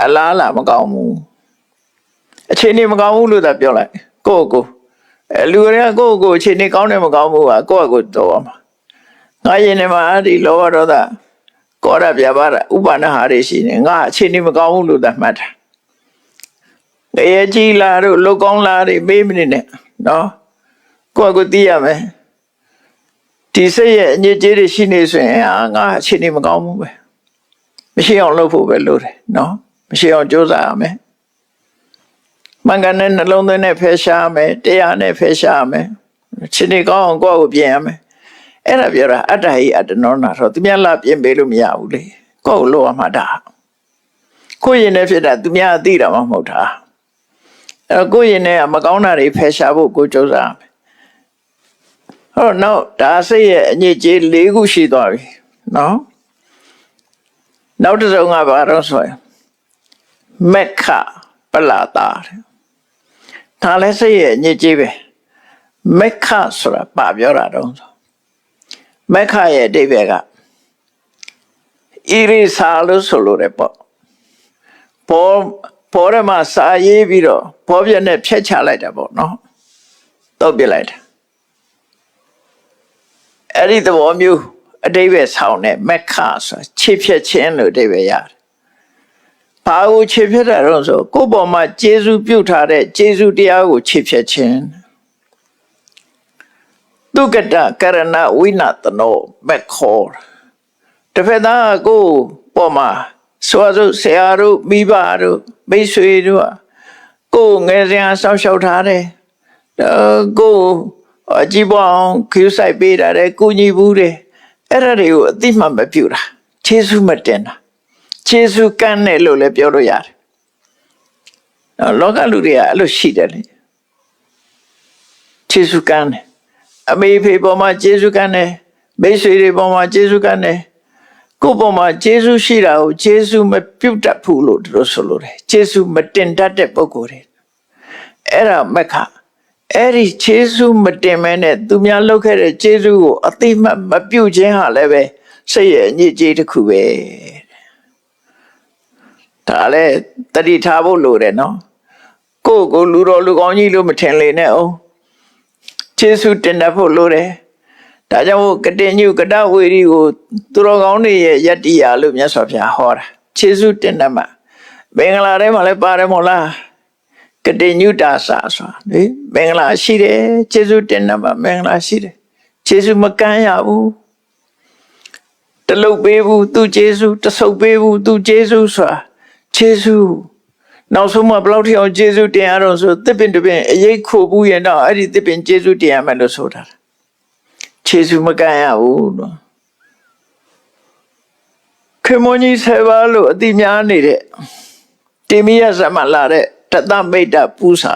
အလားလာမကောင်းဘူးအခြေအနေမကောင်းဘူးလို့သာပြောလိုက်ကိုယ့်ကိုလူတွေကကိုယ့်အခြေအနေကောင်းတယ်မကောင်းဘူးကကိုယ့်ကိုတော့မှာငါရင်ထဲမှာအဲ့ဒီလောဘဒေါသကောရပြပါဥပနာဟာတွေရှိနေငါအခြေအနေမကောင်းဘူးလို့သာမှတ်တာငရဲကြီးလာတို့လုတ်ကောင်းလာတွေမေးမနေနဲ့နော်ကိုယ့်ကိုသိရမယ်ဒီစိတ်ရဲ့အညစ်အကြေးတွေရှိနေဆိုရင်ငါအခြေအနေမကောင်းဘူးပဲမရှိအောင်လုပ်ဖို့ပဲလုပ်တယ်နော်မရှိအောင်ကြိုးစားရမယ်မင်္ဂနဲ့နှလုံးသွင်းနဲ့ဖယ်ရှားရမယ်တရားနဲ့ဖယ်ရှားရမယ်အခြေအနေကောင်းအောင်ကိုယ့်ကိုပြင်ရမယ်အဲ့ဒါပြောတာအတ္တဟိအတ္တနောနာဆိုသူများလာပြင်ပေးလို့မရဘူးလေကိုယ့်ကိုလိုရမှာဒါကိုယ့်ရင်ထဲဖြစ်တာသူများသိတာမှမဟုတ်တာအဲ့ကိုယ့်ရင်ထဲကမကောင်းတာတွေဖယ်ရှားဖို့ကိုကြိုးစားရမယ်ဟောနောက်ဒါစိတ်ရဲ့အညစ်အကြေး၄ခုရှိသွားပြီနော်နောက်တစ်စုံကဘာတော့ဆိုရင်မက္ခပလာတာဒါလည်းစိတ်ရဲ့အညစ်အကြေးပဲမက္ခဆိုတာပါပြောတာတော့မက္ခရဲ့အဓိပ္ပာယ်ကဣရိစာလို့ဆိုလို့ရပေါ့ပေါ်ရမှာစာရေးပြီးတော့ဘောပြက်နဲ့ဖျက်ချလိုက်တာပေါ့နော်တော့ပြလိုက်တာအဲ့ဒီသဘောမျိုးအဓိပ္ပာယ်ဆောင်တဲ့မက္ခဆိုခြေဖြတ်ခြင်းလို့အဓိပ္ပာယ်ရတယ်ဘာကိုခြေဖြတ်တာတော့ဆိုကိုယ့်ပေါ်မှာကျေးဇူးပြုထားတဲ့ကျေးဇူးတရားကိုခြေဖြတ်ခြင်းဒုက္ကတကရဏဝိနတနောမက်ခေါ်တစ်ဖက်သားကိုပေါ်မှာစွာစုဆရာတို့မိဘတို့မိတ်ဆွေတို့ကိုငယ်စဉ်ဆောက်ရှောက်ထားတယ်ကိုအကြည့်ပေါ်အောင်ခရူးဆိုင်ပေးတာတဲ့ကိုညီဘူးတဲ့အဲ့ဒါတွေကိုအတိမတ်မပြုတာခြေဆုမတင်တာခြေဆုကမ်းတယ်လို့လည်းပြောလို့ရတယ်လောကလူတွေကအဲ့လိုရှိတယ်လေခြေဆုကမ်းတယ်အမေဖေပေါ်မှာခြေဆုကမ်းတယ်မိတ်ဆွေတွေပေါ်မှာခြေဆုကမ်းတယ်ကိုယ့်ပေါ်မှာခြေဆုရှိတာကိုခြေဆုမပြုတ်တတ်ဘူးလို့တို့ဆိုလို့တယ်ခြေဆုမတင်တတ်တဲ့ပုဂ္ဂိုလ်တွေအဲ့ဒါမက္ခအဲ့ဒီခြေဆုမတင်မဲနဲ့သူများလုပ်ခဲ့တဲ့ခြေဆုကိုအတိမတ်မပြုတ်ခြင်းဟာလည်းပဲစိတ်ရဲ့အညစ်အကြေးတစ်ခုပဲဒါလည်းတတိထားဖို့လိုတယ်နော်ကိုလူတော်လူကောင်းကြီးလို့မထင်လေနဲ့အောင်ခြေဆုတင်တတ်ဖို့လိုတယ်ဒါကြောင့်ကတိညုကတဝေရီကိုသူတော်ကောင်းတွေရဲ့ယတ္တိယလို့မြတ်စွာဘုရားဟောတာခြေဆုတင်တတ်မှာမင်္ဂလာထဲမှာလည်းပါတယ်မို့လားကတိညုတာစာဆိုတာလေမင်္ဂလာရှိတယ်ခြေဆုတင်တတ်မှာမင်္ဂလာရှိတယ်ခြေဆုမကမ်းရဘူးတလုတ်ပေးဘူးသူခြေဆုတဆုပ်ပေးဘူးသူခြေဆုဆိုတာခြေဆုနောက်ဆုံးမှဘယ်လောက်ထိအောင်ခြေဆုတင်ရတော့ဆိုတစ်ပင်တစ်ပင်အရေးခိုဘူးရင်တော့အဲ့ဒီတစ်ပင်ခြေဆုတင်ရမယ်လို့ဆိုတာခြေဆုမကမ်းရဘူးနော်ခေမွန်ကြီးဆယ်ပါးလို့အတိများနေတဲ့တိမိယဇမလာတဲ့တသမိတ်တပူစာ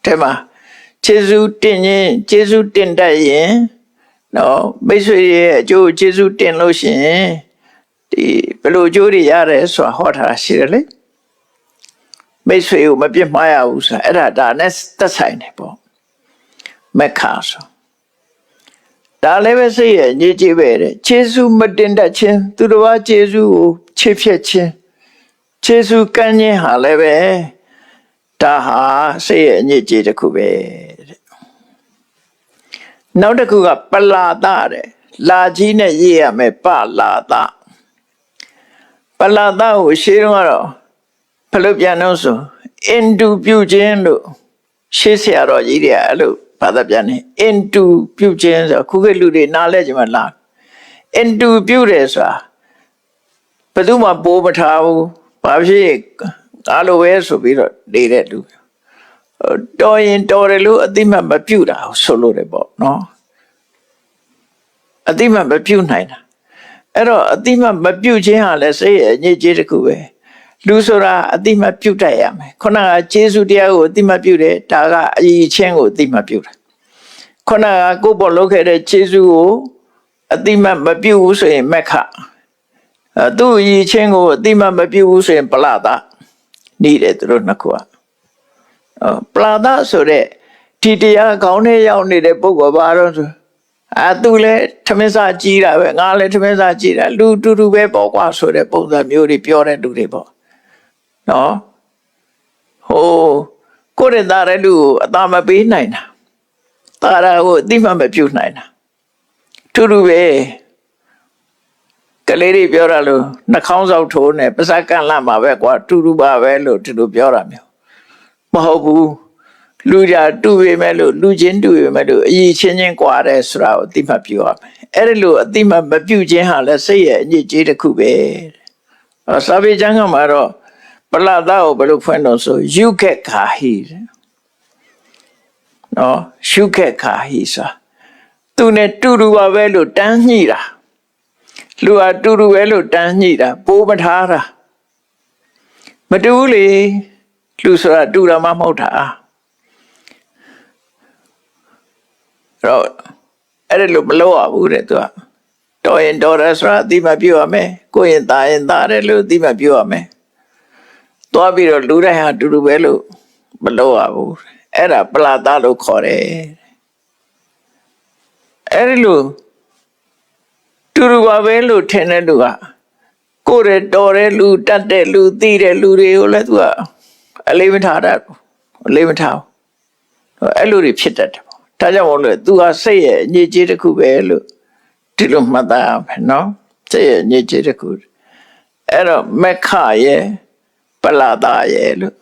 တဲ့မှာခြေဆုတင်ရင်ခြေဆုတင်တတ်ရင်နော်မိတ်ဆွေရဲ့အကျိုးခြေဆုတင်လို့ရှိရင်ဒီဘယ်လိုအကျိုးတွေရတယ်ဆိုတာဟောထားတာရှိတယ်လေမိတ်ဆွေကိုမပြစ်မှားရဘူးဆိုတာအဲ့ဒါနဲ့သက်ဆိုင်တယ်ပေါ့မက္ခဆိုဒါလည်းပဲစိတ်ရဲ့ညစ်ကြေးပဲတဲ့ခြေဆုမတင်တတ်ခြင်းသူတစ်ပါးခြေဆုကိုခြေဖြတ်ခြင်းခြေဆုကမ်းခြင်းဟာလည်းပဲဒါဟာစိတ်ရဲ့ညစ်ကြေးတစ်ခုပဲတဲ့နောက်တစ်ခုကပလာဒတဲ့လာကြီးနဲ့ရေးရမယ်ပလာဒပလာဒကိုရှင်းတော့ဘယ်လိုပြန်လို့ဆိုအင်တူပြုခြင်းလို့ရှေးဆရာတော်ကြီးတွေကအဲ့လိုဘာသာပြန်နေအင်တူပြုခြင်းဆိုခုခေတ်လူတွေနားလဲကြမှာလားအင်တူပြုတယ်ဆိုတာဘယ်သူမှပိုးမထားဘူးဘာဖြစ်အားလိုပဲဆိုပြီးတော့နေတဲ့လူတော်ရင်တော်တယ်လို့အတိမတ်မပြုတာဆိုလို့တယ်ပေါ့နော်အတိမတ်မပြုနိုင်တာအဲ့တော့အတိမတ်မပြုခြင်းဟာလည်းစိတ်ရဲ့အညစ်အကြေးတစ်ခုပဲ လူဆိုတာအတိမပြုတ်တတ်ရမယ်ခုနကကျေးဇူးတရားကိုအတိမပြုတ်တယ်ဒါကအရေးချင်းကိုအတိမပြုတ်တယ်ခုနကကိုယ်ပေါ်လုပ်ခဲ့တဲ့ကျေးဇူးကိုအတိမမပြုတ်ဘူးဆိုရင်မက္ခသူ့အရေးချင်းကိုအတိမမပြုတ်ဘူးဆိုရင်ပလဒနေတယ်သူတို့နှစ်ခုကပလဒဆိုတဲ့ဒီတရားခေါင်းထဲရောက်နေတဲ့ပုဂ္ဂိုလ်ဘာလို့ဆိုသူလည်းထမင်းစားကြီးတာပဲငါလည်းထမင်းစားကြီးတာလူတူတူပဲပေါ့ကွာဆိုတဲ့ပုံစံမျိုးတွေပြောတဲ့လူတွေပေါ့နော်ဟိုကိုယ့်ရဲ့သားတဲ့လူကိုအသာမပေးနိုင်တာသားရကိုအတိမမပြုတ်နိုင်တာတူတူပဲကလေးတွေပြောတာလို့နှာခေါင်းဆောက်ထိုးနေပါးစပ်ကန်လာမှာပဲကွာတူတူပါပဲလို့ဒီလိုပြောတာမျိုးမဟုတ်ဘူးလူကြတူပေမဲ့လို့လူချင်းတူပေမဲ့လို့အရေးချင်းချင်းကွာတယ်ဆိုတာကိုအတိမပြုတ်ရမယ်အဲ့ဒီလိုအတိမမပြုတ်ခြင်းဟာလည်းစိတ်ရဲ့အညစ်အကြေးတစ်ခုပဲစာပေကျမ်းကမှာတော့ပလဒကိုဘယ်လိုဖွင့်လို့ဆိုယူခက်ခါဟိနော်ရှုခက်ခါဟိဆိုသူနဲ့တူတူပါပဲလို့တန်းညှိတာလူဟာတူတူပဲလို့တန်းညှိတာပိုးမထားတာမတူဘူးလေလူဆိုတာတူတာမှမဟုတ်တာတော့အဲ့ဒါလို့မလုပ်ရဘူးတဲ့သူကတော်ရင်တော်တယ်ဆိုတာအတိမပြုတ်ရမယ်ကိုရင်သားတယ်လို့အတိမပြုတ်ရမယ်သွားပြီးတော့လူတိုင်းဟာတူတူပဲလို့မလုပ်ရဘူးအဲ့ဒါပလာဒလို့ခေါ်တယ်အဲ့ဒီလိုတူတူပါပဲလို့ထင်တဲ့လူကကိုယ်ရဲ့တော်တဲ့လူတတ်တဲ့လူသိတဲ့လူတွေကိုလည်းသူကအလေးမထားတတ်ဘူးအလေးမထားဘူးအဲ့လိုတွေဖြစ်တတ်တယ်ဒါကြောင့်မို့လို့သူကစိတ်ရဲ့အညစ်အကြေးတစ်ခုပဲလို့ဒီလိုမှတ်သားရမယ်နော်စိတ်ရဲ့အညစ်အကြေးတစ်ခုအဲ့တော့မက္ခရဲ့ပလာဒရဲ့လို့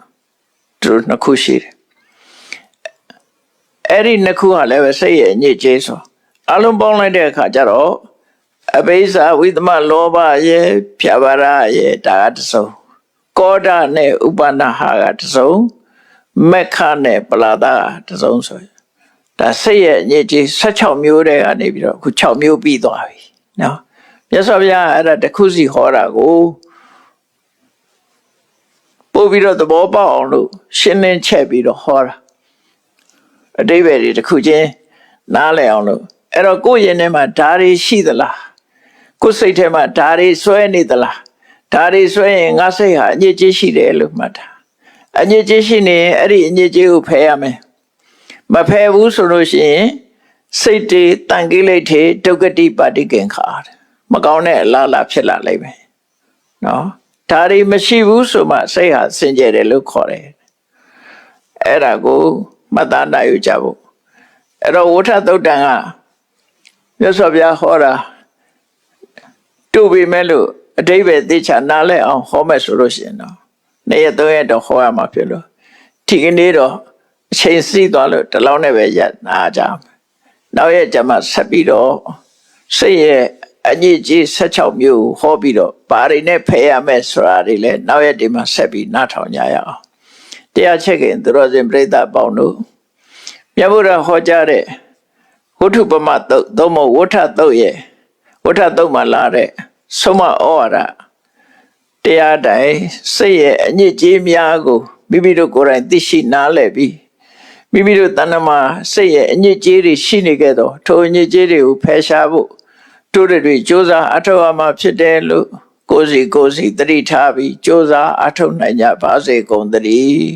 သူနှစ်ခုရှိတယ်အဲ့ဒီနှစ်ခုကလည်းပဲစိတ်ရဲ့အညစ်အကြေးဆိုအလုံးပေါင်းလိုက်တဲ့အခါကျတော့အဘိဇာဝိသမလောဘရဲ့ဖြာပါရရဲ့ဒါကတစ်စုံကောဒနဲ့ဥပနာဟာကတစ်စုံမက္ခနဲ့ပလာဒတစ်စုံဆိုဒါစိတ်ရဲ့အညစ်အကြေး16မျိုးတည်းကနေပြီးတော့အခု6မျိုးပြီးသွားပြီနော်မြတ်စွာဘုရားအဲ့ဒါတစ်ခုစီဟောတာကိုပို့ပြီးတော့သဘောပေါက်အောင်လို့ရှင်းလင်းချက်ပြီးတော့ဟောတာအတိပ္ပယ်တွေတစ်ခုချင်းနားလည်အောင်လို့အဲ့တော့ကိုယ့်ရင်ထဲမှာဓာရီရှိသလားကိုယ်စိတ်ထဲမှာဓာရီဆွဲနေသလားဓာရီဆွဲရင်ငါစိတ်ဟာအညစ်အကြေးရှိတယ်လို့မှတ်တာအညစ်အကြေးရှိနေရင်အဲ့ဒီအညစ်အကြေးကိုဖယ်ရမယ်မဖယ်ဘူးဆိုလို့ရှိရင်စိတ်တွေတန်ကိလေထေဒုက္ခတိပါတိကင်္ခာမကောင်းတဲ့အလားလာဖြစ်လာလိမ့်မယ်နော်ဒါတွေမရှိဘူးဆိုမှစိတ်ဟာစင်ကြယ်တယ်လို့ခေါ်တယ်အဲ့ဒါကိုမှတ်သားနိုင်ယူကြဖို့အဲ့တော့ဝဋ္ဌသုတ်တံကမြတ်စွာဘုရားဟောတာတူပေမဲ့လို့အဓိပ္ပာယ်သိချာနားလည်အောင်ဟောမယ်ဆိုလို့ရှိရင်တော့နေ့ရက်3ရက်တော့ဟောရမှာဖြစ်လို့ဒီကနေ့တော့အချိန်စီးသွားလို့ဒီလောက်နဲ့ပဲရနာကြမယ်နောက်ရက်ကျမှဆက်ပြီးတော့စိတ်ရဲ့အညစ်အကြေး16မျိုးဟောပြီးတော့ဘာတွေနဲ့ဖယ်ရမယ်ဆိုတာတွေလည်းနောက်ရက်ဒီမှာဆက်ပြီးနားထောင်ကြရအောင်တရားချက်ခင်သူတော်စင်ပြိဿပေါင်းတို့မြတ်ဗုဒ္ဓဟောကြားတဲ့ဝဋ္ထုပမသုတ်သုံးမဝဋ္ဌသုတ်ရဲ့ဝဋ္ဌသုတ်မှာလာတဲ့ဆုံးမဩဝါဒတရားတိုင်းစိတ်ရဲ့အညစ်အကြေးများကိုမိမိတို့ကိုယ်တိုင်သိရှိနားလည်ပြီးမိမိတို့တဏ္ဍမှာစိတ်ရဲ့အညစ်အကြေးတွေရှိနေခဲ့တော့ထိုအညစ်အကြေးတွေကိုဖယ်ရှားဖို့တို့တွေကြိုးစားအထောက်အမှာဖြစ်တယ်လို့ကိုယ်စီသတိထားပြီးကြိုးစားအထောက်နိုင်ကြပါစေကုန်သတည်း